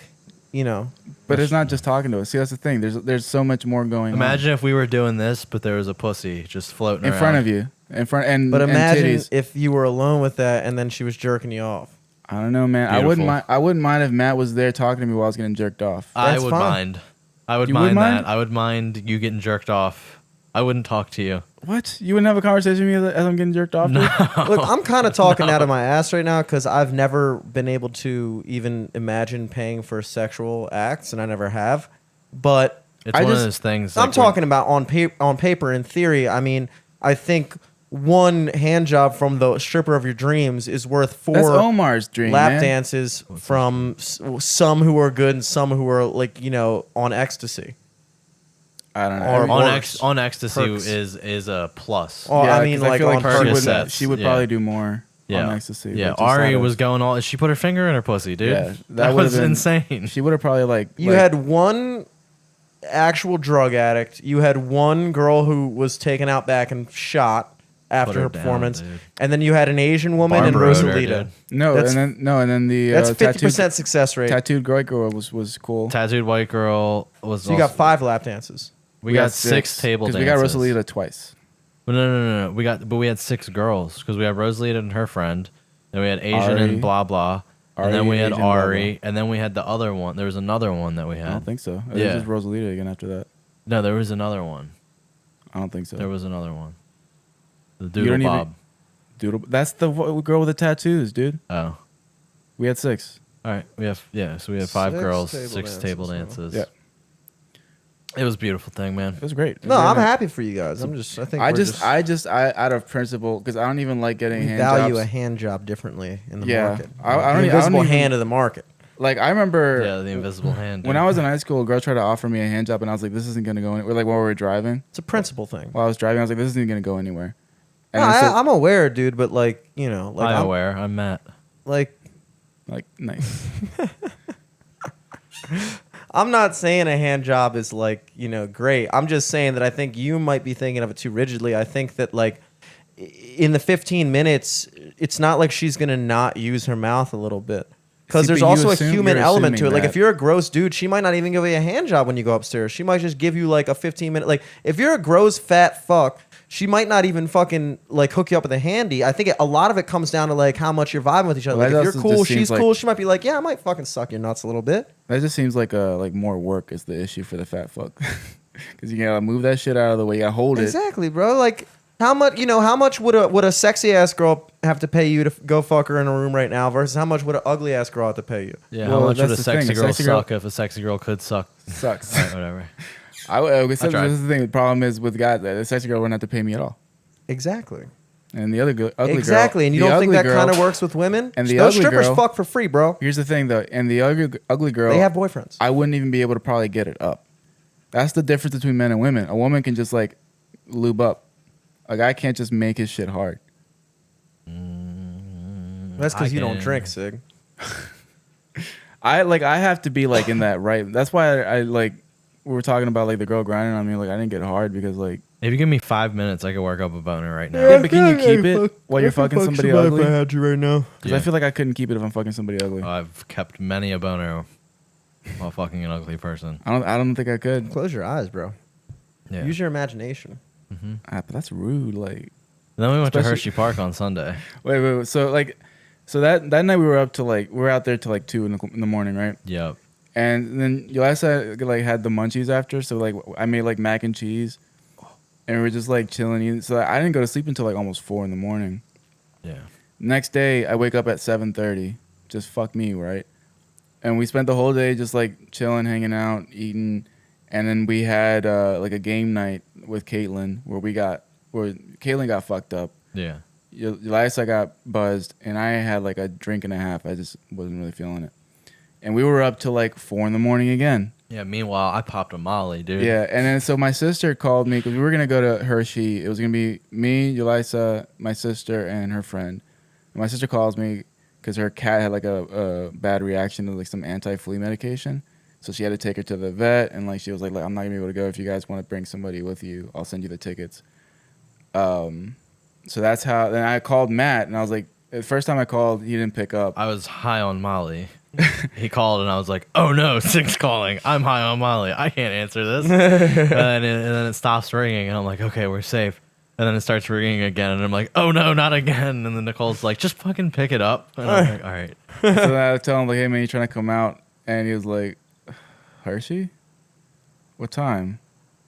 you know, But it's not just talking to us. See, that's the thing. There's so much more going Imagine if we were doing this, but there was a pussy just floating on in front of you, but and imagine titties. if you were alone with that and then she was jerking you off. I don't know, man. Beautiful. I wouldn't mind if Matt was there talking to me while I was getting jerked off. I That's would fine. mind. I would You would mind mind? that. I would mind you getting jerked off. I wouldn't talk to you. What? You wouldn't have a conversation with me as I'm getting jerked off? No. dude? Look, I'm kind of talking out of my ass right now because I've never been able to even imagine paying for sexual acts, and I never have. But It's I one just- of those things. I'm like, talking about on paper, in theory. I mean, I think one hand job from the stripper of your dreams is worth That's 4 Omar's dream, lap man. dances from some who are good and some who are like, you know, on ecstasy. I don't know. Or I mean, worse. on ecstasy Perks. is a plus. Oh, yeah, I mean, 'cause like feel on she Percocets. would, Percocets. she would Yeah. probably do more Yeah, on ecstasy. yeah. but just Ari out of- was going all. She put her finger in her pussy, dude. Yeah, that would've was been- insane. She would have probably like. You like- had one actual drug addict. You had one girl who was taken out back and shot after Put her her down, performance, dude. and then you had an Asian woman and Barbara Oder, Rosalita. dude. no, that's- and then the That's 50% tattooed, success rate. tattooed white girl was cool. Tattooed white girl was. So you got also- 5 lap dances. We got 6 table because dances. we got Rosalita twice. No. We had 6 girls because we had Rosalita and her friend. Then we had Asian Ari. and blah blah. And Ari, then we had Asian, blah, Ari, and then we had the other one. There was another one that we I had. don't think so. It Yeah. was just Rosalita again after that. No, there was another one. I don't think so. There was another one. The don't Doodle even- Bob. Doodle. That's the girl with the tattoos, dude. Oh. We had 6. All right. So we have 5 6 girls, table 6 table dances, dances. Yeah. It was a beautiful thing, man. It was great. It was No, very I'm nice. happy for you guys. I think I out of principle, because I don't even like getting we hand value jobs. a hand job differently in the Yeah. market. I don't the e- I don't invisible even- hand of the market. Like, I remember Yeah, the invisible hand. when dude. I was in high school, a girl tried to offer me a hand job, and I was like, this isn't going to go anywhere. Like, while we were driving, It's a principle thing. while I was driving, I was like, this isn't going to go anywhere. No, And so, I'm aware, dude, but like, you know, like I'm aware. I'm Matt. like like, nice. I'm not saying a hand job is like, you know, great. I'm just saying that I think you might be thinking of it too rigidly. I think that like in the 15 minutes, it's not like she's going to not use her mouth a little bit. Because See, there's but you also a assume- human you're element to it. assuming Like that. if you're a gross dude, she might not even give you a hand job when you go upstairs. She might just give you like a 15-minute. Like if you're a gross fat fuck, she might not even fucking like hook you up with a handy. I think a lot of it comes down to like how much you're vibing with each other. Well, Like that if you're also cool, just seems she's like- cool. She might be like, yeah, I might fucking suck your nuts a little bit. That just seems like more work is the issue for the fat fuck. Because you gotta move that shit out of the way. You gotta hold it. Exactly, bro. Like how much would a sexy ass girl have to pay you to go fuck her in a room right now versus how much would an ugly ass girl have to pay you? Yeah, Well, how much would a that's the thing, sexy a girl sexy girl- suck if a sexy girl could suck? Sucks. Alright, whatever. This tried. is the thing. The problem is with guys, the sexy girl wouldn't have to pay me at all. Exactly. And the other ugly girl. Exactly. And you the don't think ugly that girl- kind of works with women? And the Those ugly strippers girl- fuck for free, bro. Here's the thing, though. And the ugly girl, They have boyfriends. I wouldn't even be able to probably get it up. That's the difference between men and women. A woman can just like lube up. A guy can't just make his shit hard. That's because I you don't can- drink, Sig. I have to be like in that right. That's why I like we were talking about like the girl grinding on me. Like I didn't get hard because like If you give me 5 minutes, I could work up a boner right now. yeah, but can you keep it while you're fucking somebody ugly? had you right now. Because Yeah. I feel like I couldn't keep it if I'm fucking somebody ugly. I've kept many a boner while fucking an ugly person. I don't think I could. Close your eyes, bro. Yeah. Use your imagination. But that's rude. Like Then we went to Especially- Hershey Park on Sunday. wait. So that night we were up to like we were out there till like 2 in the morning, right? Yep. And then Yolasa like had the munchies after, so like I made like mac and cheese, and we were just like chilling. Eating. So I didn't go to sleep until like almost 4 in the morning. Yeah. Next day I wake up at 7:30. Just fuck me, right? And we spent the whole day just like chilling, hanging out, eating, and then we had like a game night with Caitlin where Caitlin got fucked up. Yeah. Yolasa got buzzed, and I had like a drink and a half. I just wasn't really feeling it. And we were up till like 4 in the morning again. Yeah. Meanwhile, I popped a Molly, dude. Yeah, and then so my sister called me because we were gonna go to Hershey. It was gonna be me, Yolisa, my sister, and her friend. And my sister calls me because her cat had like a bad reaction to like some anti-flea medication, so she had to take her to the vet. And like she was like, I'm not gonna be able to go. If you guys want to bring somebody with you, I'll send you the tickets. So that's how. Then I called Matt, and I was like, the first time I called, he didn't pick up. I was high on Molly. He called and I was like, "Oh no, Sig's calling. I'm high on Molly. I can't answer this." and then it stops ringing, and I'm like, "Okay, we're safe." And then it starts ringing again, and I'm like, "Oh no, not again!" And then Nicole's like, "Just fucking pick it up." And I'm like, "All right." So then I tell him like, hey man, you trying to come out? And he was like, Hershey? What time?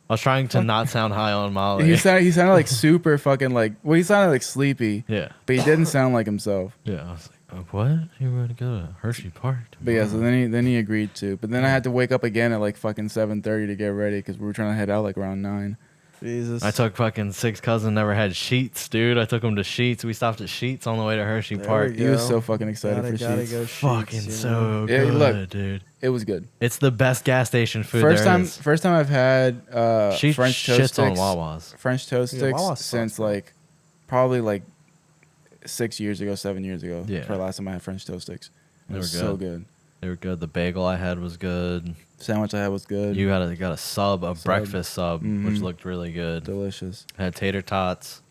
I was trying to not sound high on Molly. He sounded like super fucking like, well, he sounded like sleepy, Yeah, but he didn't sound like himself. yeah. I was like, "What? You were to go to Hershey Park?" But yeah, so then he agreed to. But then I had to wake up again at like fucking 7:30 to get ready because we were trying to head out like around 9. Jesus. I took fucking Sig's cousin never had Sheets, dude. I took him to Sheets. We stopped at Sheets on the way to Hershey There Park. we He was go. so fucking excited for Gotta Sheets. go Fucking Sheets, you know? so Yeah, good, look. dude. It was good. It's the best gas station food First there time is. I've had She French toast shits on sticks. Wawa's. French toast Yeah, sticks Wawa sucks, since man. like probably like 6 years ago, 7 years ago. Yeah. For the last time I had French toast sticks. It They was were so good. good. They were good. The bagel I had was good. Sandwich I had was good. You got a sub, a breakfast sub, which Mhm. looked really good. Delicious. Had tater tots.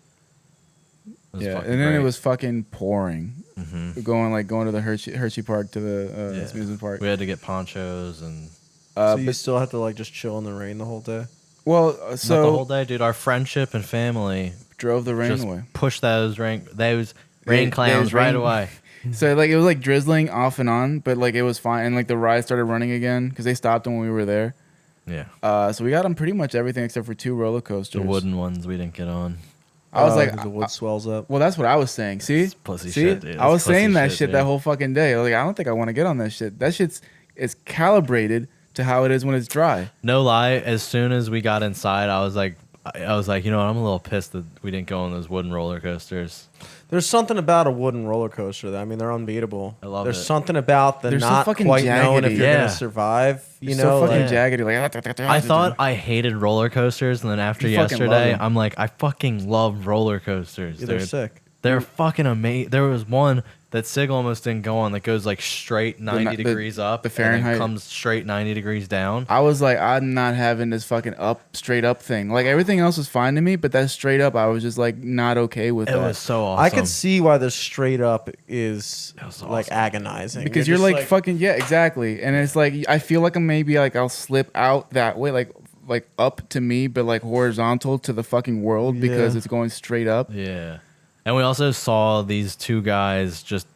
It was Yeah, fucking and then it great. was fucking pouring. Mhm. Going to the Hershey Park to the Yeah. amusement park. We had to get ponchos and So you But- still have to like just chill in the rain the whole day? well, not the so whole day, dude. Our friendship and family drove the rain just away. pushed those rain Those clowns right rain- away. So like it was like drizzling off and on, but like it was fine, and like the ride started running again because they stopped them when we were there. Yeah, So we got on pretty much everything except for 2 roller coasters. the wooden ones we didn't get on. I was like, 'cause the wood swells up. well, that's what I was saying. See, It's pussy see, shit, dude. I was It's pussy saying that shit, shit that dude. whole fucking day. Like I don't think I want to get on that shit. That shit's it's calibrated to how it is when it's dry. No lie, as soon as we got inside, I was like, you know what, I'm a little pissed that we didn't go on those wooden roller coasters. There's something about a wooden roller coaster that, I mean, they're unbeatable. I love There's it. something about the They're so not fucking quite knowing if jaggedy. you're Yeah. gonna survive. You It's know, so fucking like, jaggedy. Like I thought I hated roller coasters, and then after You fucking love yesterday, them. I'm like, I fucking love roller coasters. they're dude. sick. They're fucking amazing. There was one that Sig almost didn't go on that goes like straight 90 the- degrees up, the and then Fahrenheit. comes straight 90 degrees down. I was like, I'm not having this fucking straight up thing. Like everything else was fine to me, but that straight up, I was just like not okay with It that. was so awesome. I could see why the straight up is It was like awesome. agonizing because you're just like fucking yeah, exactly. And it's like I feel like I'm maybe like I'll slip out that way, like up to me, but like horizontal to the fucking world because Yeah. it's going straight up. Yeah. And we also saw these two guys just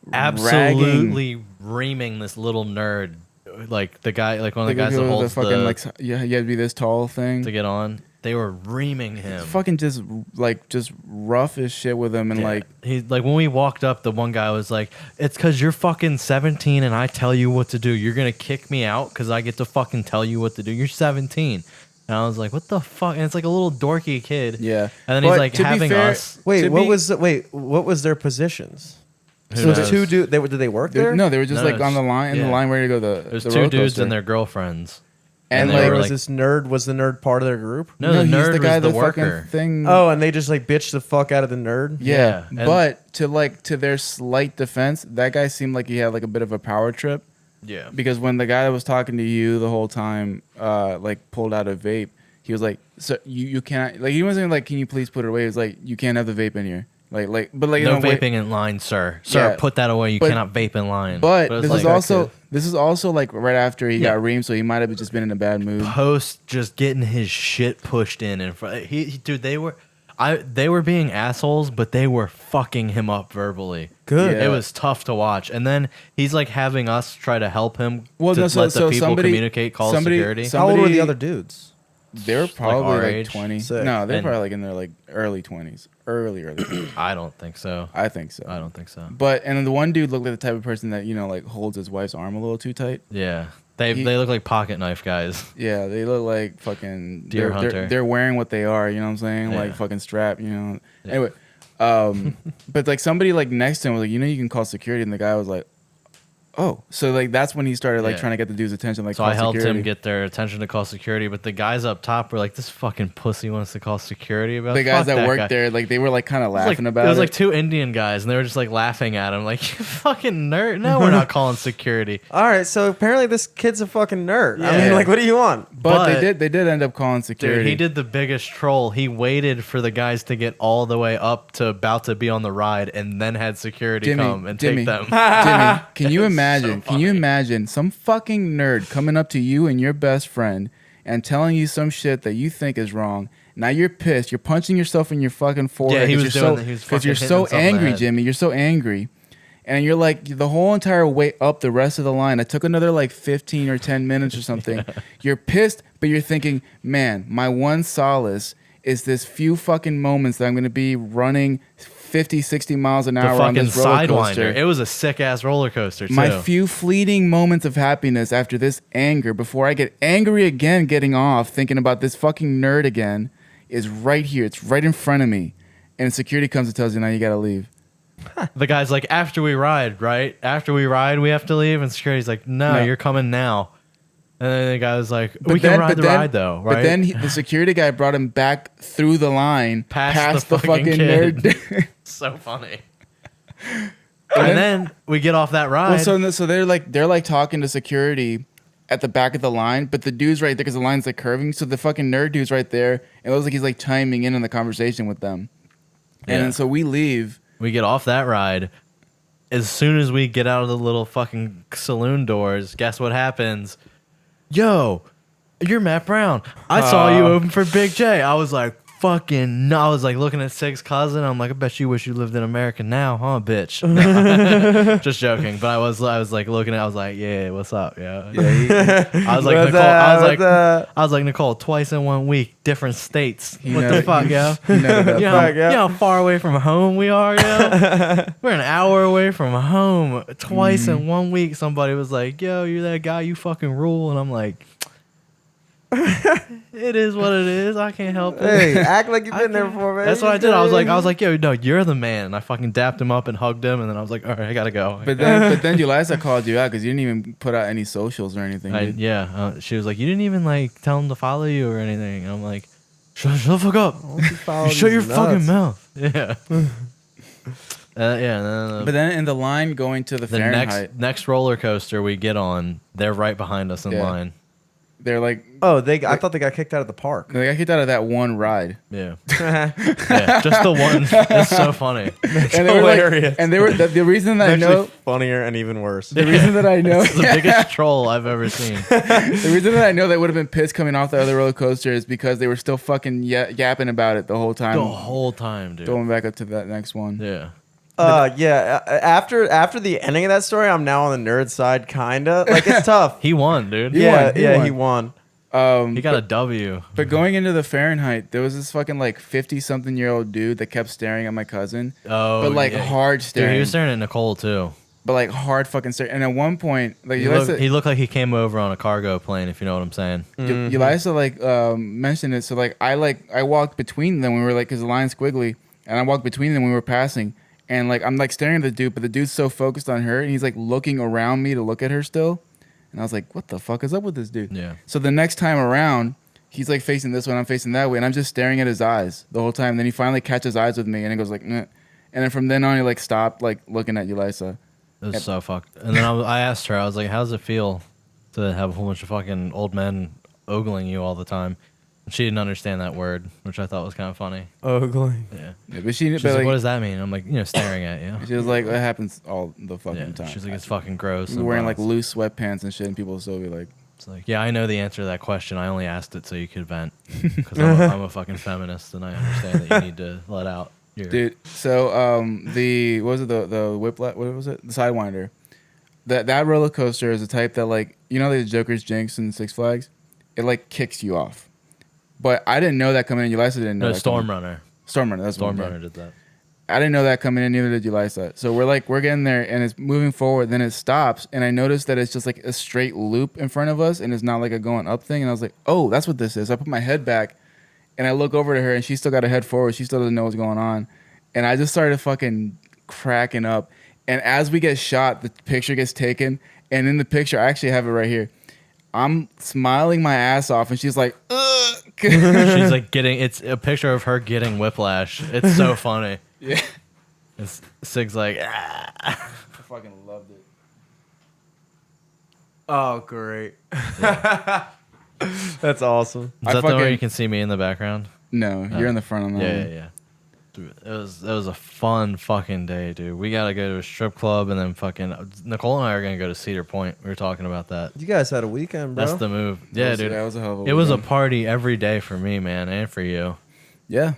Ragging. absolutely reaming this little nerd. Like the guy, like one of the guys that holds fucking the, like yeah, you had to be this tall thing. to get on. They were reaming him. Fucking just rough as shit with him and Yeah. like he like when we walked up, the one guy was like, "It's because you're fucking 17 and I tell you what to do. You're gonna kick me out because I get to fucking tell you what to do. You're 17." And I was like, "What the fuck?" And it's like a little dorky kid. yeah. And then he's But like to be having fair, us. Wait, to what be- was their positions? Who So the knows? two dude, did they work there? No, they were just No, like on the line, in yeah. the line ready to go the. There's the two roller dudes coaster. and their girlfriends. And, they like- There were was like, this nerd. Was the nerd part of their group? no, the he's nerd the guy was the that fucking worker. thing. Oh, and they just like bitched the fuck out of the nerd. yeah. and- But to their slight defense, that guy seemed like he had like a bit of a power trip Yeah. because when the guy that was talking to you the whole time, like pulled out a vape, he was like, "So you can't like." He wasn't like, "Can you please put it away?" He was like, "You can't have the vape in here." But like No in a way- vaping in line, sir. Sir, Yeah. put that away. You But- cannot vape in line. But it's this like, is also like right after he Yeah. got reamed, so he might have just been in a bad mood. post just getting his shit pushed in front. Dude, they were being assholes, but they were fucking him up verbally. Good. Yeah. It was tough to watch. And then he's like having us try to help him Well, to no, let so the people somebody- communicate, call somebody- security. some- How old were Somebody- the other dudes? They're probably our like age. 20. Sick. No, they're And- probably like in their like early 20s. Early 20s. I don't think so. I think so. I don't think so. But and then the one dude looked like the type of person that like holds his wife's arm a little too tight. Yeah. They He- look like pocket knife guys. Yeah, they look like fucking Deer they're, hunter. They're wearing what they are. You know what I'm saying? Yeah. Like fucking strap. You know. Yeah. Anyway, but like somebody like next to him was like, you can call security, and the guy was like, oh, so like that's when he started like Yeah. trying to get the dude's attention. Like, So call I helped security. him get their attention to call security, but the guys up top were like, "This fucking pussy wants to call security about the guys fuck that worked guy." there. Like they were like kind of It was laughing like, about it it. was like two Indian guys, and they were just like laughing at him, like, "You fucking nerd! No, we're not calling security." All right, so apparently this kid's a fucking nerd. I Yeah. mean, like, what do you want? but but- they did end up calling security. Dude, he did the biggest troll. He waited for the guys to get all the way up to about to be on the ride, and then had security come and take them. Jimmy, can you It was imagine? so Can you funny. imagine some fucking nerd coming up to you and your best friend and telling you some shit that you think is wrong? Now you're pissed. You're punching yourself in your fucking forehead. he 'cause was you're doing so, that. He was because you're fucking so hitting himself in the angry, head. Jimmy. You're so angry. And you're like the whole entire way up the rest of the line. It took another like 15 or 10 minutes or something. You're pissed, but you're thinking, man, my one solace is this few fucking moments that I'm going to be running 50, 60 miles an The hour on fucking this roller coaster. sidewinder. It was a sick ass roller coaster too. My few fleeting moments of happiness after this anger, before I get angry again getting off, thinking about this fucking nerd again, is right here. It's right in front of me. And security comes and tells you, now you got to leave. The guy's like, "After we ride, right? After we ride, we have to leave." And security's like, "No, No. you're coming now." And then the guy was like, "We can ride the ride though, right?" But then the security guy brought him back through the line, Past past the the fucking fucking kid. nerd. So funny. And then we get off that ride. Well, so they're like talking to security at the back of the line, but the dude's right there because the line's like curving. So the fucking nerd dude's right there. It looks like he's like chiming in on the conversation with them. Yeah. And then so we leave. We get off that ride. As soon as we get out of the little fucking saloon doors, guess what happens? Yo, you're Matt Brown. I saw you open for Big J. I was like, fucking no. I was like looking at Sig's cousin. I'm like, I bet you wish you lived in America now, huh, bitch? No. Just joking. But I was like looking at. I was like, yeah, what's up, yeah. I was like What's Nicole. up? I was like Nicole. Twice in 1 week, different states. You What know- the fuck, yo? You know that You know, fuck, yeah. you know how far away from home we are, yo? We're an hour away from home. Twice in 1 week, somebody was like, yo, you're that guy, you fucking rule. And I'm like, it is what it is. I can't help it. Hey, act like you've been there before, man. That's what I did. I was like, yo, no, you're the man. And I fucking dapped him up and hugged him. And then I was like, all right, I gotta go. But then Julissa called you out because you didn't even put out any socials or anything. dude. She was like, you didn't even like tell him to follow you or anything. And I'm like, shut the fuck up. You shut your fucking mouth. Yeah. And then, But then in the line going to the the Fahrenheit, next roller coaster we get on, they're right behind us in Yeah. line. they're like, Oh, I thought they got kicked out of the park. they got kicked out of that one ride. Yeah. Yeah, just the one. It's so funny. And they were hilarious. like, and they were the reason that I Actually, know, funnier and even worse. the reason that I know, It's the biggest troll I've ever seen. the reason that I know they would have been pissed coming off the other roller coaster is because they were still fucking yapping about it the whole time. The whole time, dude. Going back up to that next one. Yeah. After the ending of that story, I'm now on the nerd side, kinda. Like it's tough. He won, dude. He yeah, won, he yeah, won. he won. He got a W. But going into the Fahrenheit, there was this fucking like 50-something-year-old dude that kept staring at my cousin. Oh, But like yeah. hard Dude, staring. he was staring at Nicole too. But like hard fucking staring. And at one point, like He looked like he came over on a cargo plane, if you know what I'm saying. Elisa like mentioned it. So like I walked between them. We were like, cause the line's squiggly, and I walked between them. We were passing, and like I'm like staring at the dude, but the dude's so focused on her, and he's like looking around me to look at her still. And I was like, what the fuck is up with this dude? Yeah. So the next time around, he's like facing this way, and I'm facing that way, and I'm just staring at his eyes the whole time. Then he finally catches eyes with me, and he goes like, Meh. And then from then on, he like stopped like looking at Elisa. It was so fucked. And then I asked her, I was like, how does it feel to have a whole bunch of fucking old men ogling you all the time? And she didn't understand that word, which I thought was kind of funny. Ogling. Yeah. Yeah, but she, She's but like, like, what does that mean? I'm like, staring at you. she was like, that happens all the fucking Yeah. time. She's like, it's fucking gross. We were and wearing like blah. loose sweatpants and shit, and people will still be like, It's like, yeah, I know the answer to that question. I only asked it so you could vent. Because I'm a fucking feminist and I understand that you need to let out your... dude. So the what was it the whiplash? What was it? The Sidewinder. That roller coaster is the type that like the Joker's Jinx and Six Flags, it like kicks you off. But I didn't know that coming in. Elisa didn't know. No, that Storm coming. Runner. Storm Runner. That's Storm what, yeah. Runner did that. I didn't know that coming in. Neither did Elisa. So we're getting there and it's moving forward. Then it stops and I noticed that it's just like a straight loop in front of us and it's not like a going up thing. And I was like, oh, that's what this is. So I put my head back and I look over to her and she still got her head forward. She still doesn't know what's going on. And I just started fucking cracking up. And as we get shot, the picture gets taken. And in the picture, I actually have it right here. I'm smiling my ass off, and she's like, ugh. She's like it's a picture of her getting whiplash. It's so funny. Yeah. Sig's like, I fucking loved it. Oh, great. That's awesome. Is I that the one where fucking- you can see me in the background? No, you're in the front on that Yeah, one. yeah, yeah. Dude, it was a fun fucking day, dude. We gotta go to a strip club and then fucking Nicole and I are gonna go to Cedar Point. We were talking about that. You guys had a weekend, bro. That's the move. Yeah, dude. That was a hell of a It was a weekend. party every day for me, man, and for you. Yeah.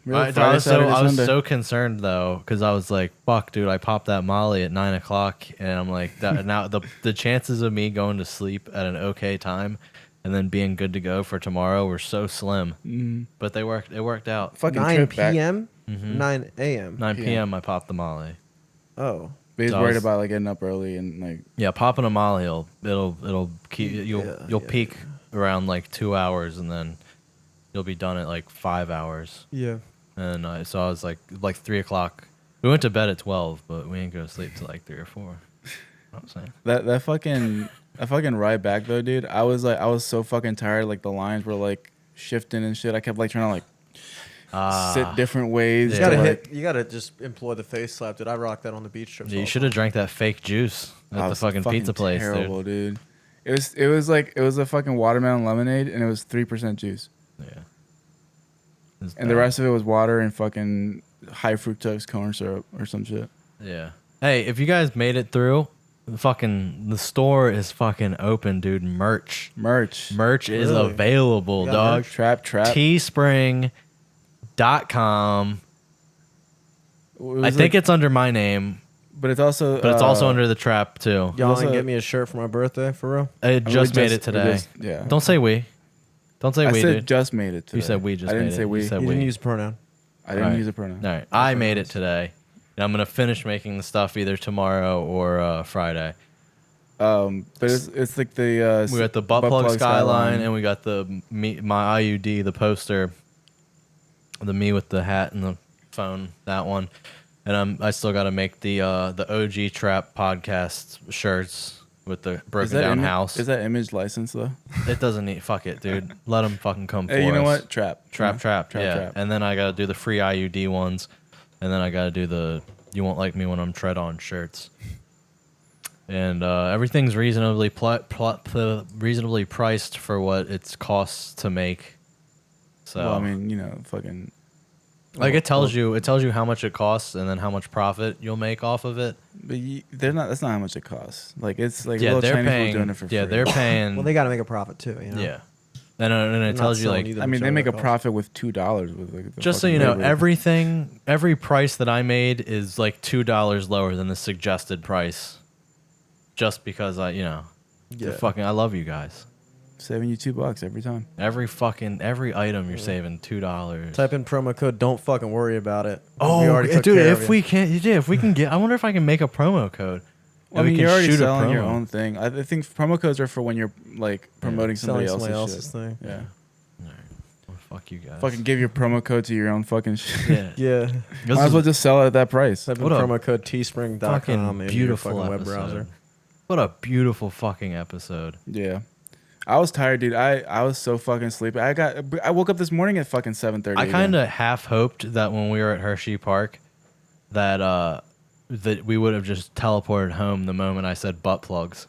Really, I Friday, was Saturday, Sunday. so concerned though, because I was like, "Fuck, dude! I popped that Molly at 9 o'clock, and I'm like, now the chances of me going to sleep at an okay time, and then being good to go for tomorrow were so slim. Mhm. But they worked. It worked out. Fucking 9 trip back. p.m. Mhm. 9 a.m. 9 PM. p.m. I popped the Molly. Oh, But he's So I worried was- about like getting up early and like Yeah, popping a Molly, it'll keep you'll Yeah, peak around like 2 hours, and then you'll be done at like 5 hours. yeah. And so I was like 3 o'clock. We went to bed at 12, but we didn't go to sleep till like 3 or 4. You know what I'm saying? that fucking ride back though, dude. I was so fucking tired. Like the lines were like shifting and shit. I kept like trying to like sit different ways. Yeah. to, You gotta just employ the face slap, dude. I rock that on the beach trips. Yeah, you all the should have drank that fake juice That at the was fucking pizza place, terrible, dude. It was a fucking watermelon lemonade and it was 3% juice. dude. Yeah. It was And the bad. rest of it was water and fucking high fructose corn syrup or some shit. Yeah. Hey, if you guys made it through, the store is fucking open, dude. Merch Merch. is Really? available, You got dog. merch? Trap. Teespring, .com. It I was think like- it's under my name, but it's also but it's also under the Trap too. Y'all Also- didn't get me a shirt for my birthday, for real? I we just made it we today. yeah. Don't say we. Don't say I we, said dude. just made it. Today. You said we just I didn't made say it. we. You said You we. didn't use a pronoun. I didn't Alright. use a pronoun. All right, I made it today. And I'm gonna finish making the stuff either tomorrow or Friday. But it's like the We got the butt plug skyline, and we got the my IUD, the poster, the me with the hat and the phone, that one. And I still got to make the OG Trap podcast shirts with the broken down house. Is that image licensed though? It doesn't need. Fuck it, dude. Let them fucking come for Hey, you know us. what? Trap. Trap. Yeah. Trap. And then I got to do the free IUD ones, and then I got to do the "You Won't Like Me When I'm Tread On" shirts. And everything's reasonably reasonably priced for what it costs to make. So Well, I mean, fucking. like it tells you how much it costs and then how much profit you'll make off of it. But they're not. That's not how much it costs. Like it's like Yeah, little they're Chinese paying. people doing it for free. Yeah, they're paying. Well, they got to make a profit too, you know? yeah, and it not tells you selling like either. I mean, they Whichever make a it costs. profit with $2 with like. The just so fucking you know, labor. every price that I made is like $2 lower than the suggested price. Just because I love you guys. saving you $2 every time. Every item you're saving $2. Type in promo code, don't fucking worry about it. Oh, We already took dude! care of If you. we can get, I wonder if I can make a promo code. Well, I And we mean, can you're already shoot a selling your promo. own thing. I think promo codes are for when you're like promoting selling somebody somebody else's else's shit. thing. Yeah. Well, fuck you guys. Fucking give your promo code to your own fucking shit. yeah. Yeah. This Might as is well just sell it at that price. Type in What a promo code teespring.com fucking in your beautiful fucking web episode. browser. What a beautiful fucking episode. Yeah. I was tired, dude. I was so fucking sleepy. I woke up this morning at fucking 7:30. I kind of half hoped that when we were at Hershey Park, that we would have just teleported home the moment I said butt plugs.